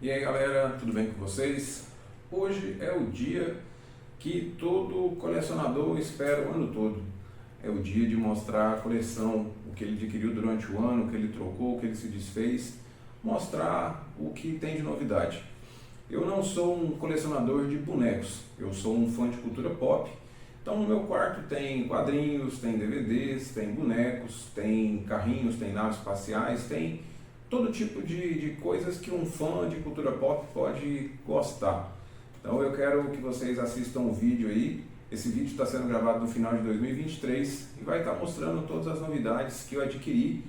E aí galera, tudo bem com vocês? Hoje é o dia que todo colecionador espera o ano todo. É o dia de mostrar a coleção, o que ele adquiriu durante o ano, o que ele trocou, o que ele se desfez, mostrar o que tem de novidade. Eu não sou um colecionador de bonecos, eu sou um fã de cultura pop. Então no meu quarto tem quadrinhos, tem DVDs, tem bonecos, tem carrinhos, tem naves espaciais, tem todo tipo de coisas que um fã de cultura pop pode gostar. Então eu quero que vocês assistam o vídeo aí. Esse vídeo está sendo gravado no final de 2023 e vai estar mostrando todas as novidades que eu adquiri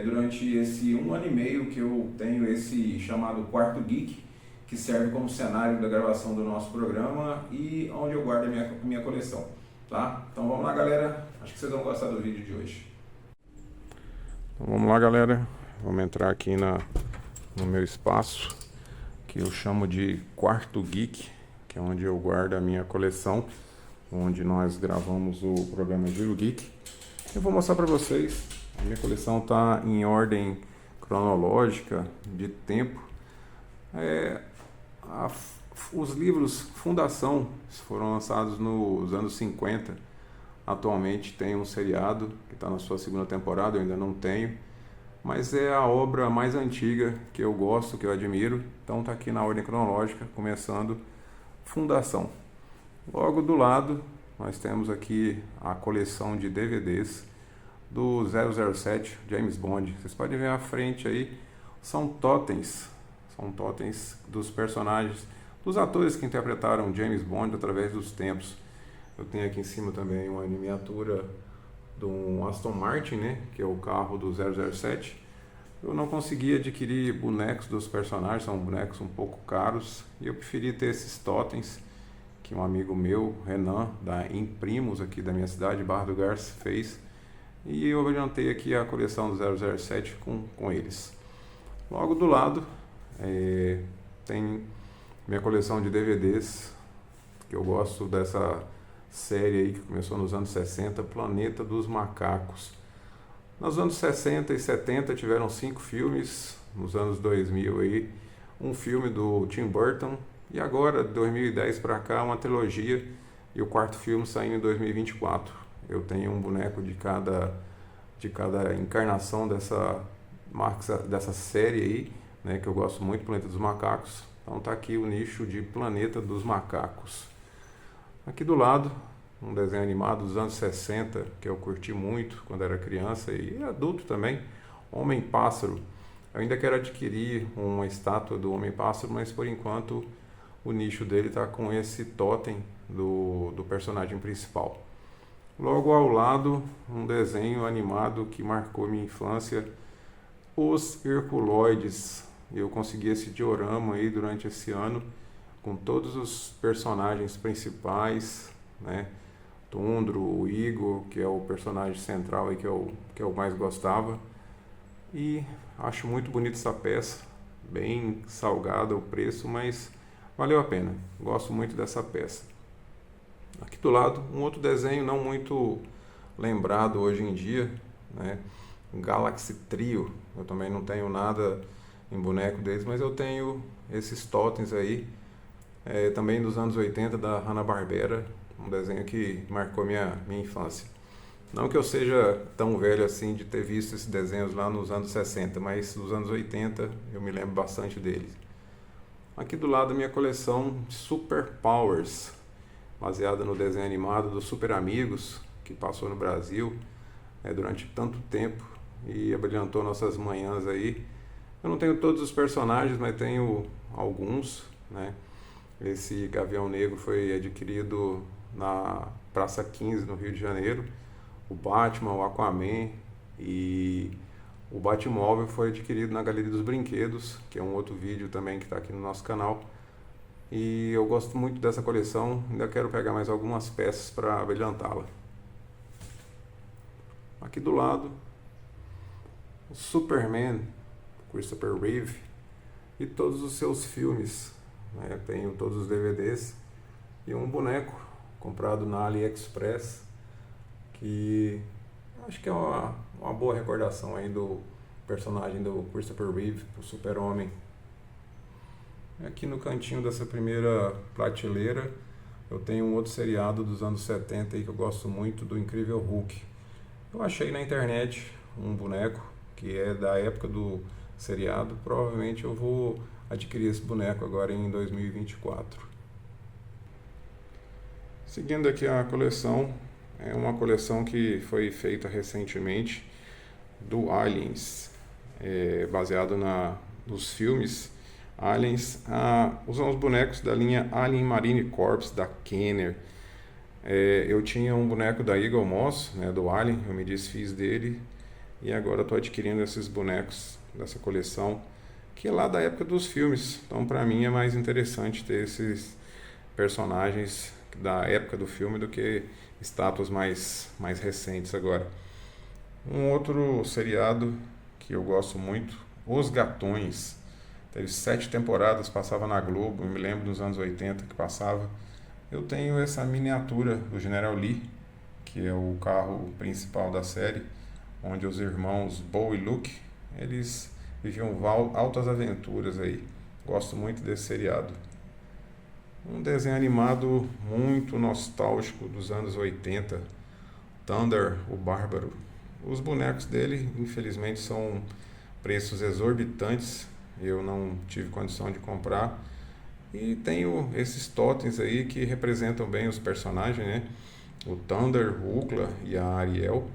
durante esse 1 ano e meio que eu tenho esse chamado Quarto Geek, que serve como cenário da gravação do nosso programa e onde eu guardo a minha coleção, tá? Então vamos lá galera, acho que vocês vão gostar do vídeo de hoje. Então, vamos lá galera, vamos entrar aqui no meu espaço, que eu chamo de Quarto Geek, que é onde eu guardo a minha coleção, onde nós gravamos o programa Giro Geek. Eu vou mostrar para vocês, a minha coleção está em ordem cronológica de tempo. Os livros Fundação foram lançados nos anos 50. Atualmente tem um seriado que está na sua segunda temporada, eu ainda não tenho, mas é a obra mais antiga que eu gosto, que eu admiro. Então está aqui na ordem cronológica, começando Fundação. Logo do lado nós temos aqui a coleção de DVDs do 007 James Bond. Vocês podem ver à frente aí, são totens dos personagens, dos atores que interpretaram James Bond através dos tempos. Eu tenho aqui em cima também uma miniatura do Aston Martin, né, que é o carro do 007. Eu não consegui adquirir bonecos dos personagens, são bonecos um pouco caros, e eu preferi ter esses totens que um amigo meu, Renan, da Imprimos, aqui da minha cidade, Barra do Garça, fez, e eu adiantei aqui a coleção do 007 com eles. Logo do lado tem minha coleção de DVDs, que eu gosto dessa série aí que começou nos anos 60, Planeta dos Macacos. Nos anos 60 e 70 tiveram 5 filmes, nos anos 2000 aí, um filme do Tim Burton, e agora, de 2010 para cá, uma trilogia, e o quarto filme saindo em 2024. Eu tenho um boneco de cada encarnação dessa série aí, né, que eu gosto muito, Planeta dos Macacos. Então tá aqui o nicho de Planeta dos Macacos. Aqui do lado, um desenho animado dos anos 60, que eu curti muito quando era criança e adulto também, Homem-Pássaro. Eu ainda quero adquirir uma estátua do Homem-Pássaro, mas por enquanto o nicho dele está com esse totem do personagem principal. Logo ao lado, um desenho animado que marcou minha infância, Os Herculoides. Eu consegui esse diorama aí durante esse ano, com todos os personagens principais, né? Tundro, o Igor, que é o personagem central aí que eu mais gostava. E acho muito bonita essa peça, bem salgada o preço, mas valeu a pena. Gosto muito dessa peça. Aqui do lado, um outro desenho não muito lembrado hoje em dia, né? Galaxy Trio. Eu também não tenho nada em boneco deles, mas eu tenho esses totens aí, também dos anos 80, da Hanna-Barbera, um desenho que marcou minha infância. Não que eu seja tão velho assim de ter visto esses desenhos lá nos anos 60, mas nos anos 80 eu me lembro bastante deles. Aqui do lado a minha coleção de Super Powers, baseada no desenho animado dos Super Amigos, que passou no Brasil durante tanto tempo e abrilhantou nossas manhãs aí. Eu não tenho todos os personagens, mas tenho alguns, né? Esse Gavião Negro foi adquirido na Praça 15, no Rio de Janeiro. O Batman, o Aquaman e o Batmóvel foi adquirido na Galeria dos Brinquedos, que é um outro vídeo também que está aqui no nosso canal. E eu gosto muito dessa coleção, ainda quero pegar mais algumas peças para abrilhantá-la. Aqui do lado, o Superman, Christopher Reeve, e todos os seus filmes, né? Tenho todos os DVDs e um boneco comprado na AliExpress, que acho que é uma boa recordação aí do personagem do Christopher Reeve, o Super-Homem. Aqui no cantinho dessa primeira prateleira eu tenho um outro seriado dos anos 70 aí que eu gosto muito, do Incrível Hulk. Eu achei na internet um boneco que é da época do seriado, provavelmente eu vou adquirir esse boneco agora em 2024. Seguindo aqui a coleção, é uma coleção que foi feita recentemente do Aliens, baseado nos filmes Aliens. Usam os bonecos da linha Alien Marine Corps, da Kenner. Eu tinha um boneco da Eagle Moss, né, do Alien, eu me desfiz dele e agora estou adquirindo esses bonecos dessa coleção, que é lá da época dos filmes. Então, para mim, é mais interessante ter esses personagens da época do filme do que estátuas mais recentes agora. Um outro seriado que eu gosto muito, Os Gatões. Teve 7 temporadas, passava na Globo, eu me lembro dos anos 80 que passava. Eu tenho essa miniatura do General Lee, que é o carro principal da série, onde os irmãos Bo e Luke, eles viviam altas aventuras aí. Gosto muito desse seriado. Um desenho animado muito nostálgico dos anos 80, Thunder, o Bárbaro. Os bonecos dele, infelizmente, são preços exorbitantes, eu não tive condição de comprar. E tenho esses totens aí que representam bem os personagens, né? O Thunder, o Ukla e a Ariel,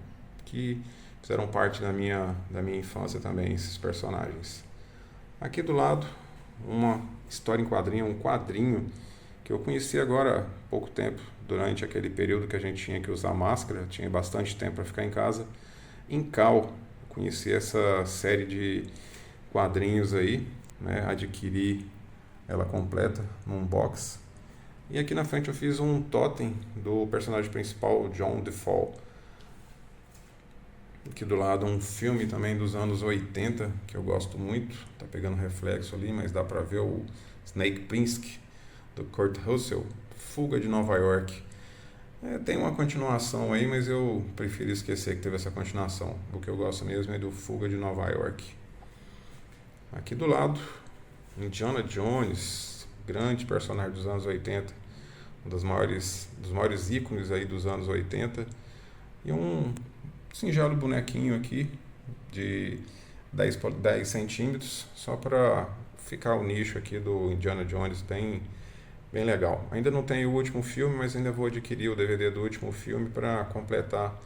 que fizeram parte da minha infância também, esses personagens. Aqui do lado, uma história em quadrinho, um quadrinho que eu conheci agora há pouco tempo, durante aquele período que a gente tinha que usar máscara, tinha bastante tempo para ficar em casa. Incal, conheci essa série de quadrinhos aí, né? Adquiri ela completa num box. E aqui na frente eu fiz um totem do personagem principal, John DeFall. Aqui do lado um filme também dos anos 80, que eu gosto muito. Tá pegando reflexo ali, mas dá pra ver o Snake Plissken, do Kurt Russell, Fuga de Nova York. Tem uma continuação aí, mas eu prefiro esquecer que teve essa continuação. O que eu gosto mesmo é do Fuga de Nova York. Aqui do lado, Indiana Jones, grande personagem dos anos 80, um dos maiores ícones aí dos anos 80, e um singelo bonequinho aqui de 10 por 10 centímetros, só para ficar o nicho aqui do Indiana Jones, bem legal. Ainda não tenho o último filme, mas ainda vou adquirir o DVD do último filme para completar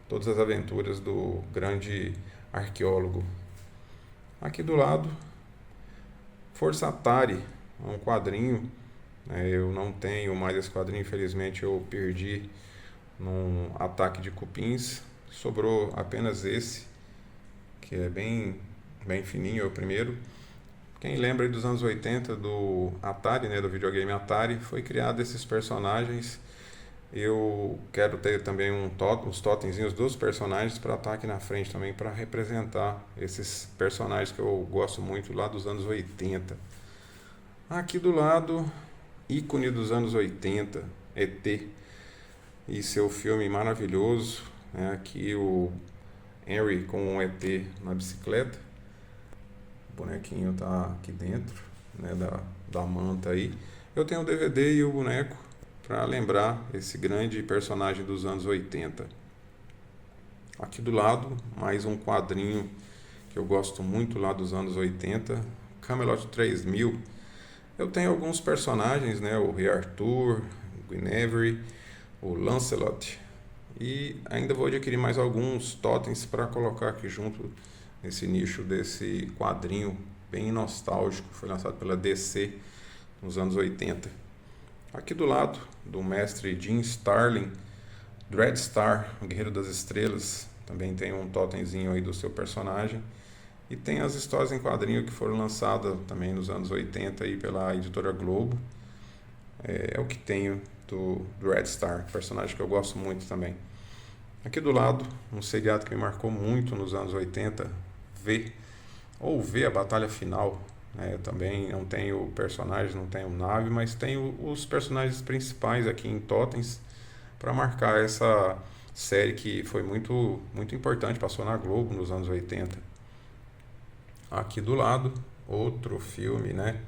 todas as aventuras do grande arqueólogo. Aqui do lado, Força Atari, um quadrinho. Eu não tenho mais esse quadrinho, infelizmente eu perdi num ataque de cupins. Sobrou apenas esse, que é bem fininho, é o primeiro. Quem lembra dos anos 80 do Atari, né, do videogame Atari, foi criado esses personagens. Eu quero ter também uns totemzinhos dos personagens para estar aqui na frente também, para representar esses personagens que eu gosto muito lá dos anos 80. Aqui do lado, ícone dos anos 80, ET, e seu filme maravilhoso, né? Aqui o Henry com o ET na bicicleta. O bonequinho tá aqui dentro, né, da manta aí. Eu tenho o DVD e o boneco para lembrar esse grande personagem dos anos 80. Aqui do lado, mais um quadrinho que eu gosto muito lá dos anos 80, Camelot 3000. Eu tenho alguns personagens, né, o Rei Arthur, o Guinevere, o Lancelot, e ainda vou adquirir mais alguns totens para colocar aqui junto nesse nicho desse quadrinho bem nostálgico, foi lançado pela DC nos anos 80. Aqui do lado do mestre Jim Starlin, Dreadstar, o Guerreiro das Estrelas, também tem um totemzinho aí do seu personagem. E tem as histórias em quadrinho que foram lançadas também nos anos 80 aí pela editora Globo. É o que tenho do Dreadstar, personagem que eu gosto muito também. Aqui do lado, um seriado que me marcou muito nos anos 80, V, a Batalha Final. Também não tenho personagens, não tenho nave, mas tenho os personagens principais aqui em totens para marcar essa série que foi muito importante, passou na Globo nos anos 80. Aqui do lado, outro filme, né?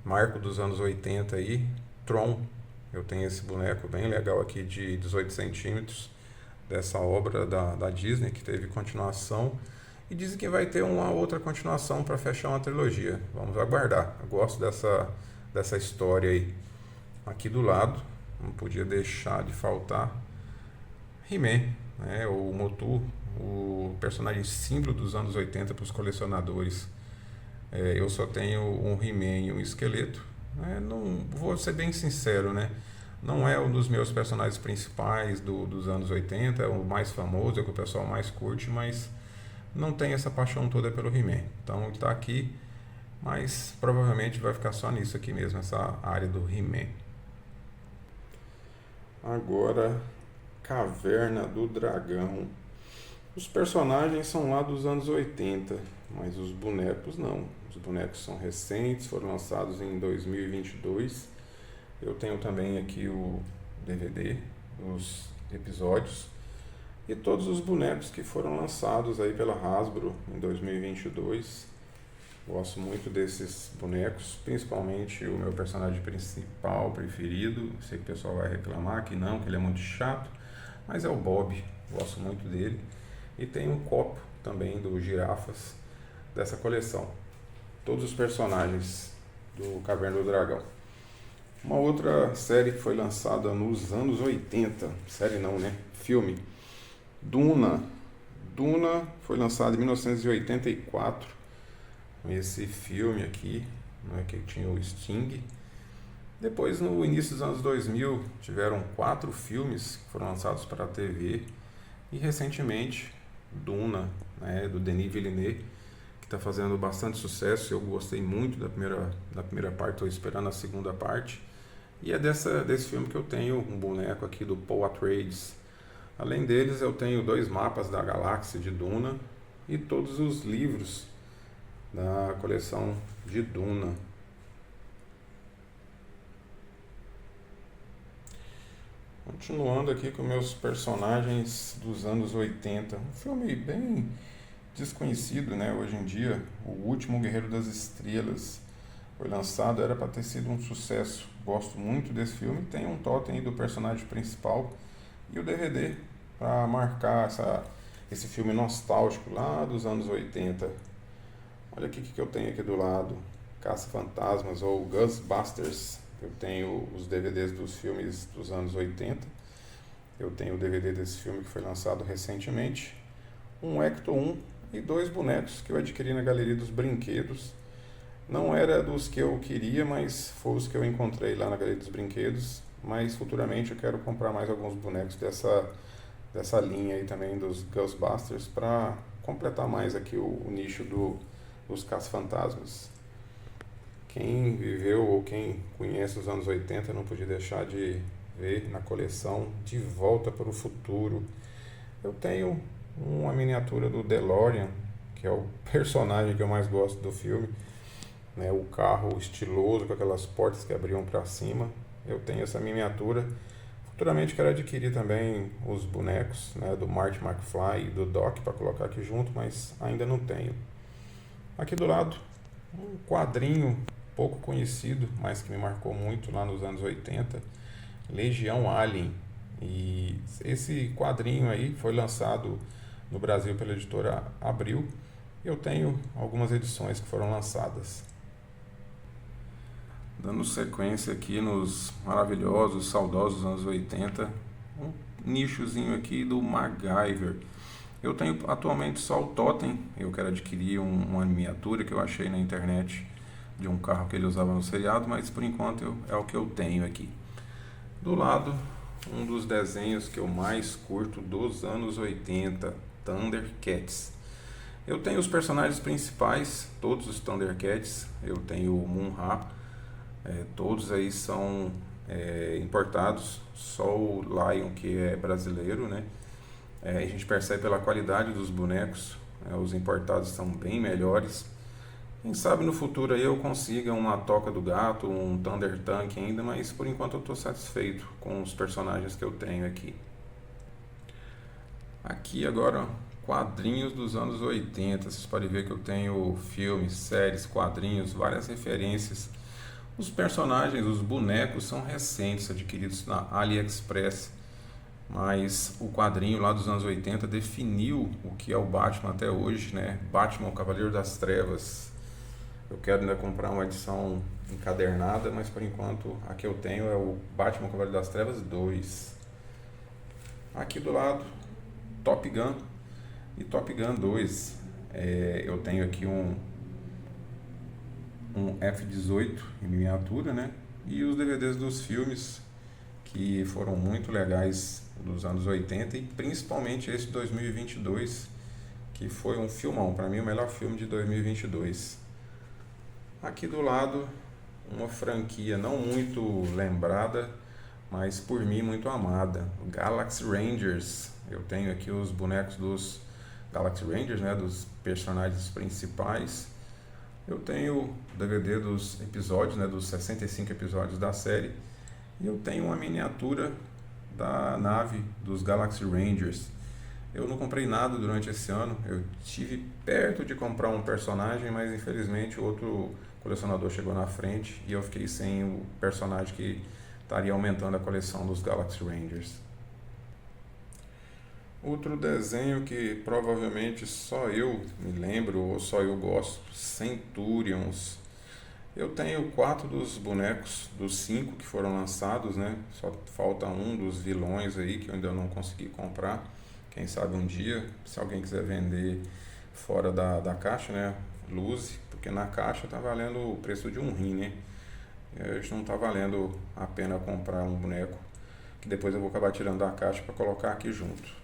marco dos anos 80 aí, Tron. Eu tenho esse boneco bem legal aqui de 18 centímetros, dessa obra da Disney, que teve continuação. E dizem que vai ter uma outra continuação para fechar uma trilogia. Vamos aguardar. Eu gosto dessa história aí. Aqui do lado, não podia deixar de faltar He-Man, né? O Motu, o personagem símbolo dos anos 80 para os colecionadores. Eu só tenho um He-Man e um esqueleto. Não vou ser bem sincero, né? Não é um dos meus personagens principais dos anos 80, é o mais famoso, é o que o pessoal mais curte, mas não tem essa paixão toda pelo He-Man. Então está aqui, mas provavelmente vai ficar só nisso aqui mesmo, essa área do He-Man. Agora, Caverna do Dragão. Os personagens são lá dos anos 80, mas os bonecos não. Os bonecos são recentes, foram lançados em 2022. Eu tenho também aqui o DVD dos episódios e todos os bonecos que foram lançados aí pela Hasbro em 2022. Gosto muito desses bonecos, principalmente o meu personagem principal preferido. Sei que o pessoal vai reclamar que não, que ele é muito chato, mas é o Bob, gosto muito dele. E tem um copo também do Girafas dessa coleção. Todos os personagens do Caverna do Dragão. Uma outra série que foi lançada nos anos 80, série não, né? Filme. Duna. Duna foi lançado em 1984. Esse filme aqui, né, que tinha o Sting. Depois, no início dos anos 2000, tiveram 4 filmes que foram lançados para a TV. E recentemente, Duna, né, do Denis Villeneuve, que está fazendo bastante sucesso. Eu gostei muito da primeira parte, estou esperando a segunda parte. E é desse filme que eu tenho um boneco aqui do Paul Atreides. Além deles, eu tenho 2 mapas da galáxia de Duna e todos os livros da coleção de Duna. Continuando aqui com meus personagens dos anos 80. Um filme bem desconhecido, né, hoje em dia. O Último Guerreiro das Estrelas foi lançado, era para ter sido um sucesso. Gosto muito desse filme. Tem um totem aí do personagem principal e o DVD para marcar esse filme nostálgico lá dos anos 80. Olha aqui o que eu tenho aqui do lado. Caça-Fantasmas ou Ghostbusters. Eu tenho os DVDs dos filmes dos anos 80. Eu tenho o DVD desse filme que foi lançado recentemente. Um Ecto 1 e 2 bonecos que eu adquiri na Galeria dos Brinquedos. Não era dos que eu queria, mas foram os que eu encontrei lá na Galeria dos Brinquedos. Mas futuramente eu quero comprar mais alguns bonecos dessa linha aí também dos Ghostbusters para completar mais aqui o nicho dos caça-fantasmas. Quem viveu ou quem conhece os anos 80 não podia deixar de ver na coleção De Volta para o Futuro. Eu tenho uma miniatura do DeLorean, que é o personagem que eu mais gosto do filme, né? O carro estiloso com aquelas portas que abriam para cima. Eu tenho essa miniatura. Futuramente quero adquirir também os bonecos, né, do Marty McFly e do Doc para colocar aqui junto, mas ainda não tenho. Aqui do lado, um quadrinho pouco conhecido, mas que me marcou muito lá nos anos 80, Legião Alien. E esse quadrinho aí foi lançado no Brasil pela editora Abril. Eu tenho algumas edições que foram lançadas. Dando sequência aqui nos maravilhosos, saudosos anos 80, um nichozinho aqui do MacGyver. Eu tenho atualmente só o totem. Eu quero adquirir uma miniatura que eu achei na internet de um carro que ele usava no seriado, mas por enquanto é o que eu tenho aqui. Do lado, um dos desenhos que eu mais curto dos anos 80, Thundercats. Eu tenho os personagens principais, todos os Thundercats. Eu tenho o Moon-Ra, todos aí são importados, só o Lion que é brasileiro, né? A gente percebe pela qualidade dos bonecos, os importados são bem melhores. Quem sabe no futuro aí eu consiga uma Toca do Gato, um Thunder Tank ainda, mas por enquanto eu estou satisfeito com os personagens que eu tenho aqui. Aqui agora, quadrinhos dos anos 80, vocês podem ver que eu tenho filmes, séries, quadrinhos, várias referências. Os personagens, os bonecos são recentes, adquiridos na AliExpress, mas o quadrinho lá dos anos 80 definiu o que é o Batman até hoje, né? Batman, o Cavaleiro das Trevas. Eu quero ainda comprar uma edição encadernada, mas por enquanto a que eu tenho é o Batman, o Cavaleiro das Trevas 2. Aqui do lado, Top Gun e Top Gun 2. Eu tenho aqui um F-18 em miniatura, né? E os DVDs dos filmes que foram muito legais dos anos 80 e principalmente esse de 2022, que foi um filmão, para mim o melhor filme de 2022. Aqui do lado, uma franquia não muito lembrada, mas por mim muito amada, Galaxy Rangers. Eu tenho aqui os bonecos dos Galaxy Rangers, né, dos personagens principais. Eu tenho o DVD dos episódios, né, dos 65 episódios da série. E eu tenho uma miniatura da nave dos Galaxy Rangers. Eu não comprei nada durante esse ano. Eu tive perto de comprar um personagem, mas infelizmente outro colecionador chegou na frente e eu fiquei sem o personagem que estaria aumentando a coleção dos Galaxy Rangers. Outro desenho que provavelmente só eu me lembro ou só eu gosto, Centurions. Eu tenho 4 dos bonecos, dos 5 que foram lançados, né? Só falta um dos vilões aí que eu ainda não consegui comprar. Quem sabe um dia, se alguém quiser vender fora da caixa, né? Luz, porque na caixa tá valendo o preço de um rim, né? Não tá valendo a pena comprar um boneco que depois eu vou acabar tirando da caixa para colocar aqui junto.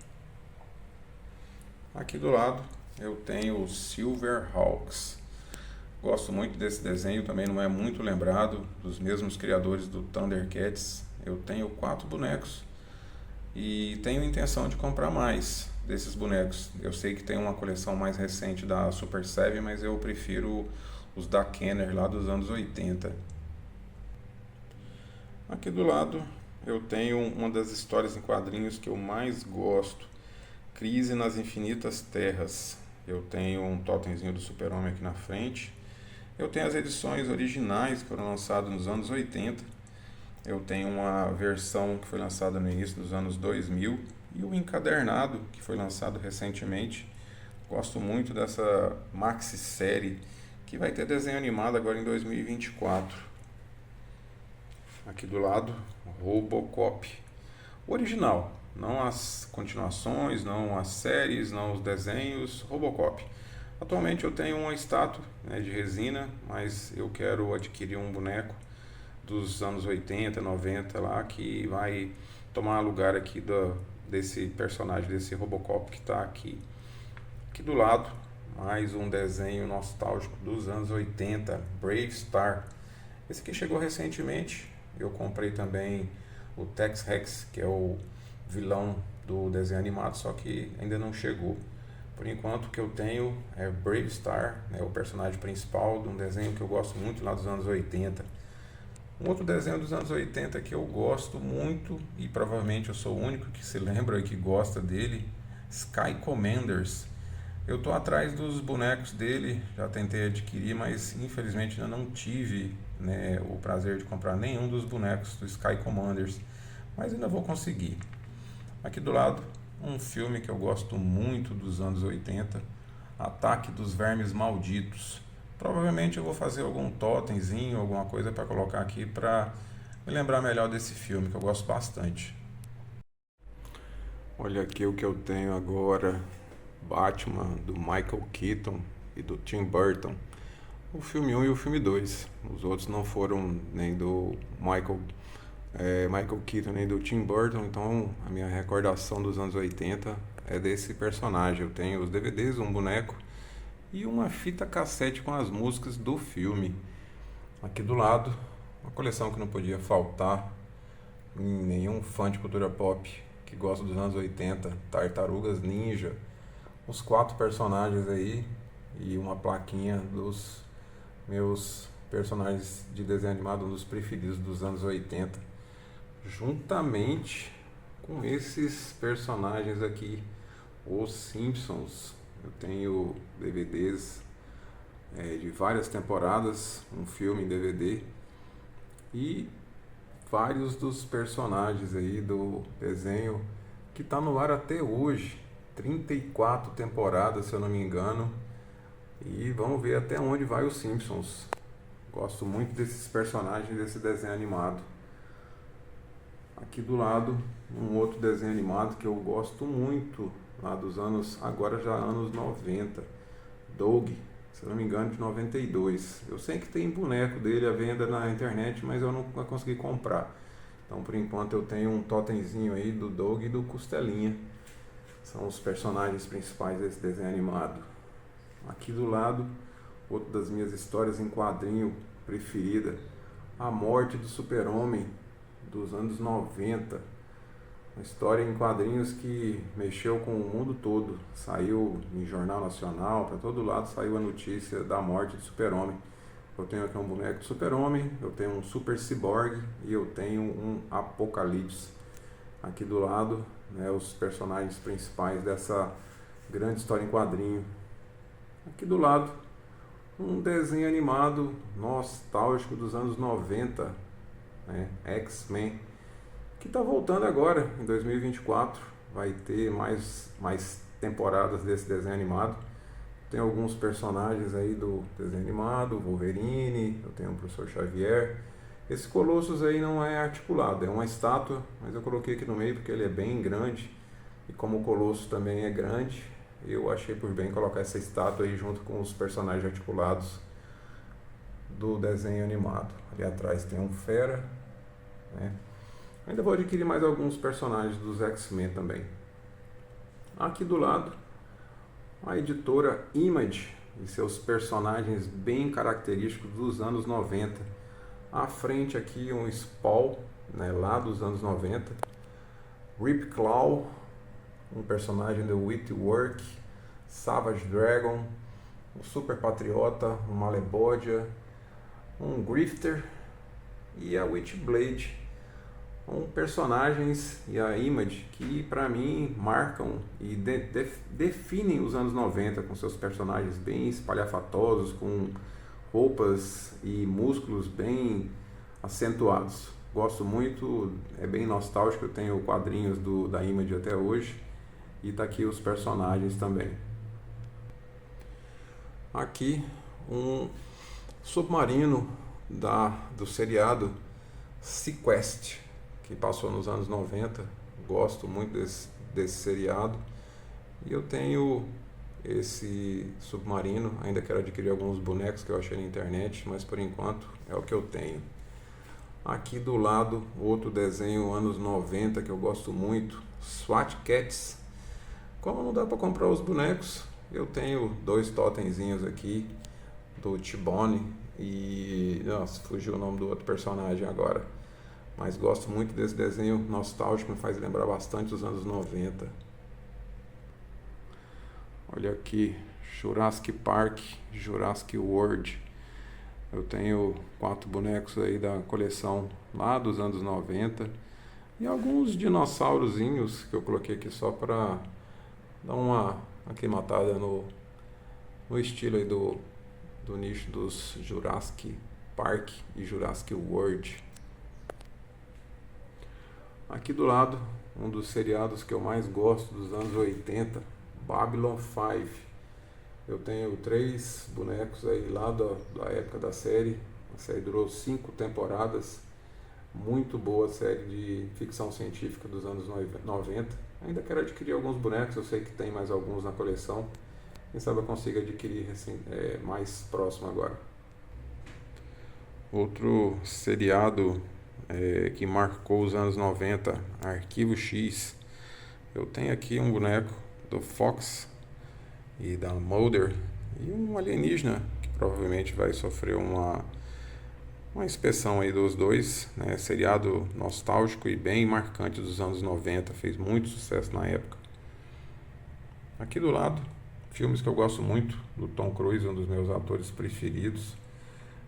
Aqui do lado eu tenho o Silverhawks. Gosto muito desse desenho, também não é muito lembrado, dos mesmos criadores do Thundercats. Eu tenho 4 bonecos e tenho intenção de comprar mais desses bonecos. Eu sei que tem uma coleção mais recente da Super 7, mas eu prefiro os da Kenner lá dos anos 80. Aqui do lado eu tenho uma das histórias em quadrinhos que eu mais gosto, Crise nas Infinitas Terras. Eu tenho um totemzinho do Super-Homem aqui na frente. Eu tenho as edições originais que foram lançadas nos anos 80. Eu tenho uma versão que foi lançada no início dos anos 2000 e o encadernado que foi lançado recentemente. Gosto muito dessa maxi-série que vai ter desenho animado agora em 2024. Aqui do lado, Robocop. O original, não as continuações, não as séries, não os desenhos, Robocop. Atualmente eu tenho uma estátua, né, de resina, mas eu quero adquirir um boneco dos anos 80, 90 lá, que vai tomar lugar aqui desse personagem, desse Robocop que está aqui. Aqui do lado, mais um desenho nostálgico dos anos 80, Brave Star. Esse aqui chegou recentemente, eu comprei também o Tex Rex, que é o vilão do desenho animado, só que ainda não chegou. Por enquanto o que eu tenho é Brave Star, né, o personagem principal de um desenho que eu gosto muito lá dos anos 80. Um outro desenho dos anos 80 que eu gosto muito, e provavelmente eu sou o único que se lembra e que gosta dele, Sky Commanders. Eu estou atrás dos bonecos dele, já tentei adquirir, mas infelizmente ainda não tive, né, o prazer de comprar nenhum dos bonecos do Sky Commanders, mas ainda vou conseguir. Aqui do lado, um filme que eu gosto muito dos anos 80, Ataque dos Vermes Malditos. Provavelmente eu vou fazer algum totemzinho, alguma coisa para colocar aqui para me lembrar melhor desse filme, que eu gosto bastante. Olha aqui o que eu tenho agora, Batman, do Michael Keaton e do Tim Burton. O filme 1 e o filme 2. Os outros não foram nem do Michael Keaton nem do Tim Burton, então a minha recordação dos anos 80 é desse personagem. Eu tenho os DVDs, um boneco e uma fita cassete com as músicas do filme. Aqui do lado, uma coleção que não podia faltar em nenhum fã de cultura pop que gosta dos anos 80, Tartarugas Ninja, os 4 personagens aí e uma plaquinha dos meus personagens de desenho animado, um dos preferidos dos anos 80, juntamente com esses personagens aqui, os Simpsons. Eu tenho DVDs de várias temporadas, um filme em DVD, e vários dos personagens aí do desenho que está no ar até hoje, 34 temporadas, se eu não me engano, e vamos ver até onde vai os Simpsons. Gosto muito desses personagens desse desenho animado. Aqui do lado, um outro desenho animado que eu gosto muito, lá dos anos, agora já anos 90, Doug, se não me engano, de 92. Eu sei que tem boneco dele à venda na internet, mas eu não consegui comprar. Então, por enquanto, eu tenho um totemzinho aí do Doug e do Costelinha. São os personagens principais desse desenho animado. Aqui do lado, outra das minhas histórias em quadrinho preferida, A Morte do Super-Homem, dos anos 90. Uma história em quadrinhos que mexeu com o mundo todo. Saiu em jornal nacional, para todo lado saiu a notícia da morte do Super-Homem. Eu tenho aqui um boneco do Super-Homem, eu tenho um Super Cyborg e eu tenho um Apocalipse. Aqui do lado, né, os personagens principais dessa grande história em quadrinho. Aqui do lado, um desenho animado nostálgico dos anos 90, né, X-Men, que está voltando agora, em 2024. Vai ter mais temporadas desse desenho animado. Tem alguns personagens aí do desenho animado, Wolverine, eu tenho o Professor Xavier. Esse Colossus aí não é articulado, é uma estátua, mas eu coloquei aqui no meio porque ele é bem grande. E como o Colossus também é grande, eu achei por bem colocar essa estátua aí junto com os personagens articulados do desenho animado. Ali atrás tem um Fera, né? Ainda vou adquirir mais alguns personagens dos X-Men também. Aqui do lado, a editora Image e seus personagens bem característicos dos anos 90. À frente aqui um Spawn, né, lá dos anos 90. Rip Claw, um personagem do Witwork. Savage Dragon, um Super Patriota, um Malebodia, um Grifter e a Witchblade. Personagens e a Image que para mim marcam e definem os anos 90 com seus personagens bem espalhafatosos, com roupas e músculos bem acentuados. Gosto muito, é bem nostálgico, eu tenho quadrinhos da Image até hoje e tá aqui os personagens também. Aqui um submarino do seriado Sequest, que passou nos anos 90, gosto muito desse seriado, e eu tenho esse submarino, ainda quero adquirir alguns bonecos que eu achei na internet, mas por enquanto é o que eu tenho. Aqui do lado, outro desenho anos 90 que eu gosto muito, SWAT Cats. Como não dá para comprar os bonecos, eu tenho 2 totemzinhos aqui, do T-Bone e... nossa, fugiu o nome do outro personagem agora. Mas gosto muito desse desenho nostálgico, me faz lembrar bastante os anos 90. Olha aqui, Jurassic Park, Jurassic World. Eu tenho 4 bonecos aí da coleção lá dos anos 90. E alguns dinossaurozinhos que eu coloquei aqui só para dar uma aclimatada no estilo aí do nicho dos Jurassic Park e Jurassic World. Aqui do lado, um dos seriados que eu mais gosto dos anos 80, Babylon 5. Eu tenho 3 bonecos aí lá da época da série. A série durou 5 temporadas. Muito boa série de ficção científica dos anos 90. Ainda quero adquirir alguns bonecos, eu sei que tem mais alguns na coleção. Quem sabe eu consigo adquirir assim, mais próximo agora. Outro seriado que marcou os anos 90, Arquivo X. Eu tenho aqui um boneco do Fox e da Mulder e um alienígena que provavelmente vai sofrer uma inspeção aí dos dois, né? Seriado nostálgico e bem marcante dos anos 90, fez muito sucesso na época. Aqui do lado, filmes que eu gosto muito, do Tom Cruise, um dos meus atores preferidos.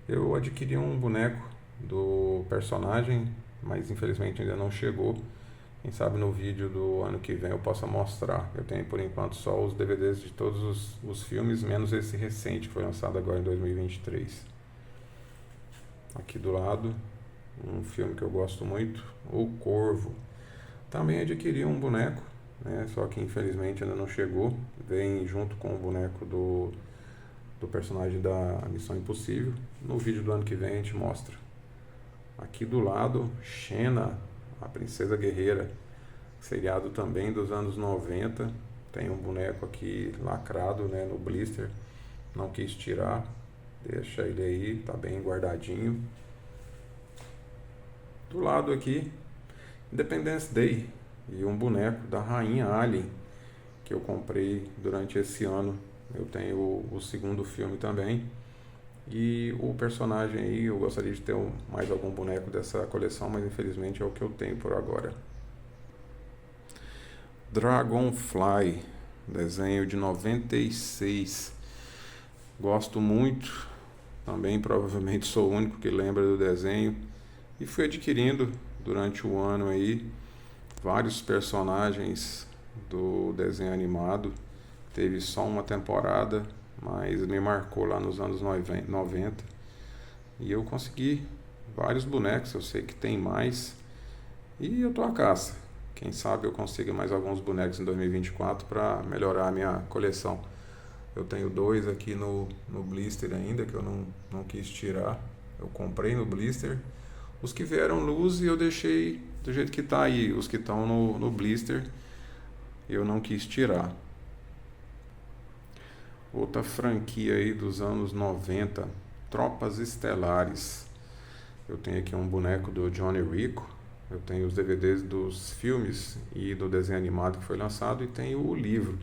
Eu adquiri um boneco do personagem, mas infelizmente ainda não chegou. Quem sabe no vídeo do ano que vem eu possa mostrar. Eu tenho por enquanto só os DVDs de todos os filmes, menos esse recente que foi lançado agora em 2023. Aqui do lado, um filme que eu gosto muito, O Corvo. Também adquiri um boneco, né? Só que infelizmente ainda não chegou. Vem junto com o boneco do personagem da Missão Impossível. No vídeo do ano que vem a gente mostra. Aqui do lado, Xena, a Princesa Guerreira, seriado também dos anos 90. Tem um boneco aqui lacrado, né, no blister. Não quis tirar. Deixa ele aí, tá bem guardadinho. Do lado aqui, Independence Day e um boneco da Rainha Alien que eu comprei durante esse ano. Eu tenho o segundo filme também. E o personagem aí, eu gostaria de ter mais algum boneco dessa coleção, mas infelizmente é o que eu tenho por agora. Dragonfly, desenho de 96. Gosto muito, também provavelmente sou o único que lembra do desenho. E fui adquirindo durante o ano aí vários personagens do desenho animado. Teve só uma temporada, mas me marcou lá nos anos 90. E eu consegui vários bonecos, eu sei que tem mais. E eu tô à caça. Quem sabe eu consiga mais alguns bonecos em 2024 para melhorar a minha coleção. Eu tenho 2 aqui no blister ainda, que eu não quis tirar. Eu comprei no blister. Os que vieram luz e eu deixei do jeito que tá aí. Os que estão no blister eu não quis tirar. Outra franquia aí dos anos 90, Tropas Estelares. Eu tenho aqui um boneco do Johnny Rico. Eu tenho os DVDs dos filmes e do desenho animado que foi lançado e tenho o livro.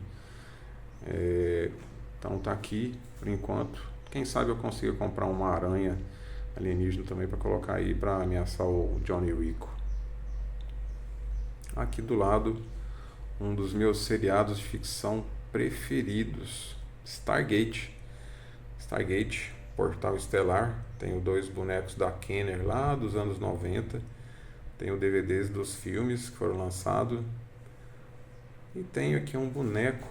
Então tá aqui por enquanto. Quem sabe eu consiga comprar uma aranha alienígena também para colocar aí para ameaçar o Johnny Rico. Aqui do lado, um dos meus seriados de ficção preferidos, Stargate, Portal Estelar. Tenho 2 bonecos da Kenner lá dos anos 90. Tenho DVDs dos filmes que foram lançados. E tenho aqui um boneco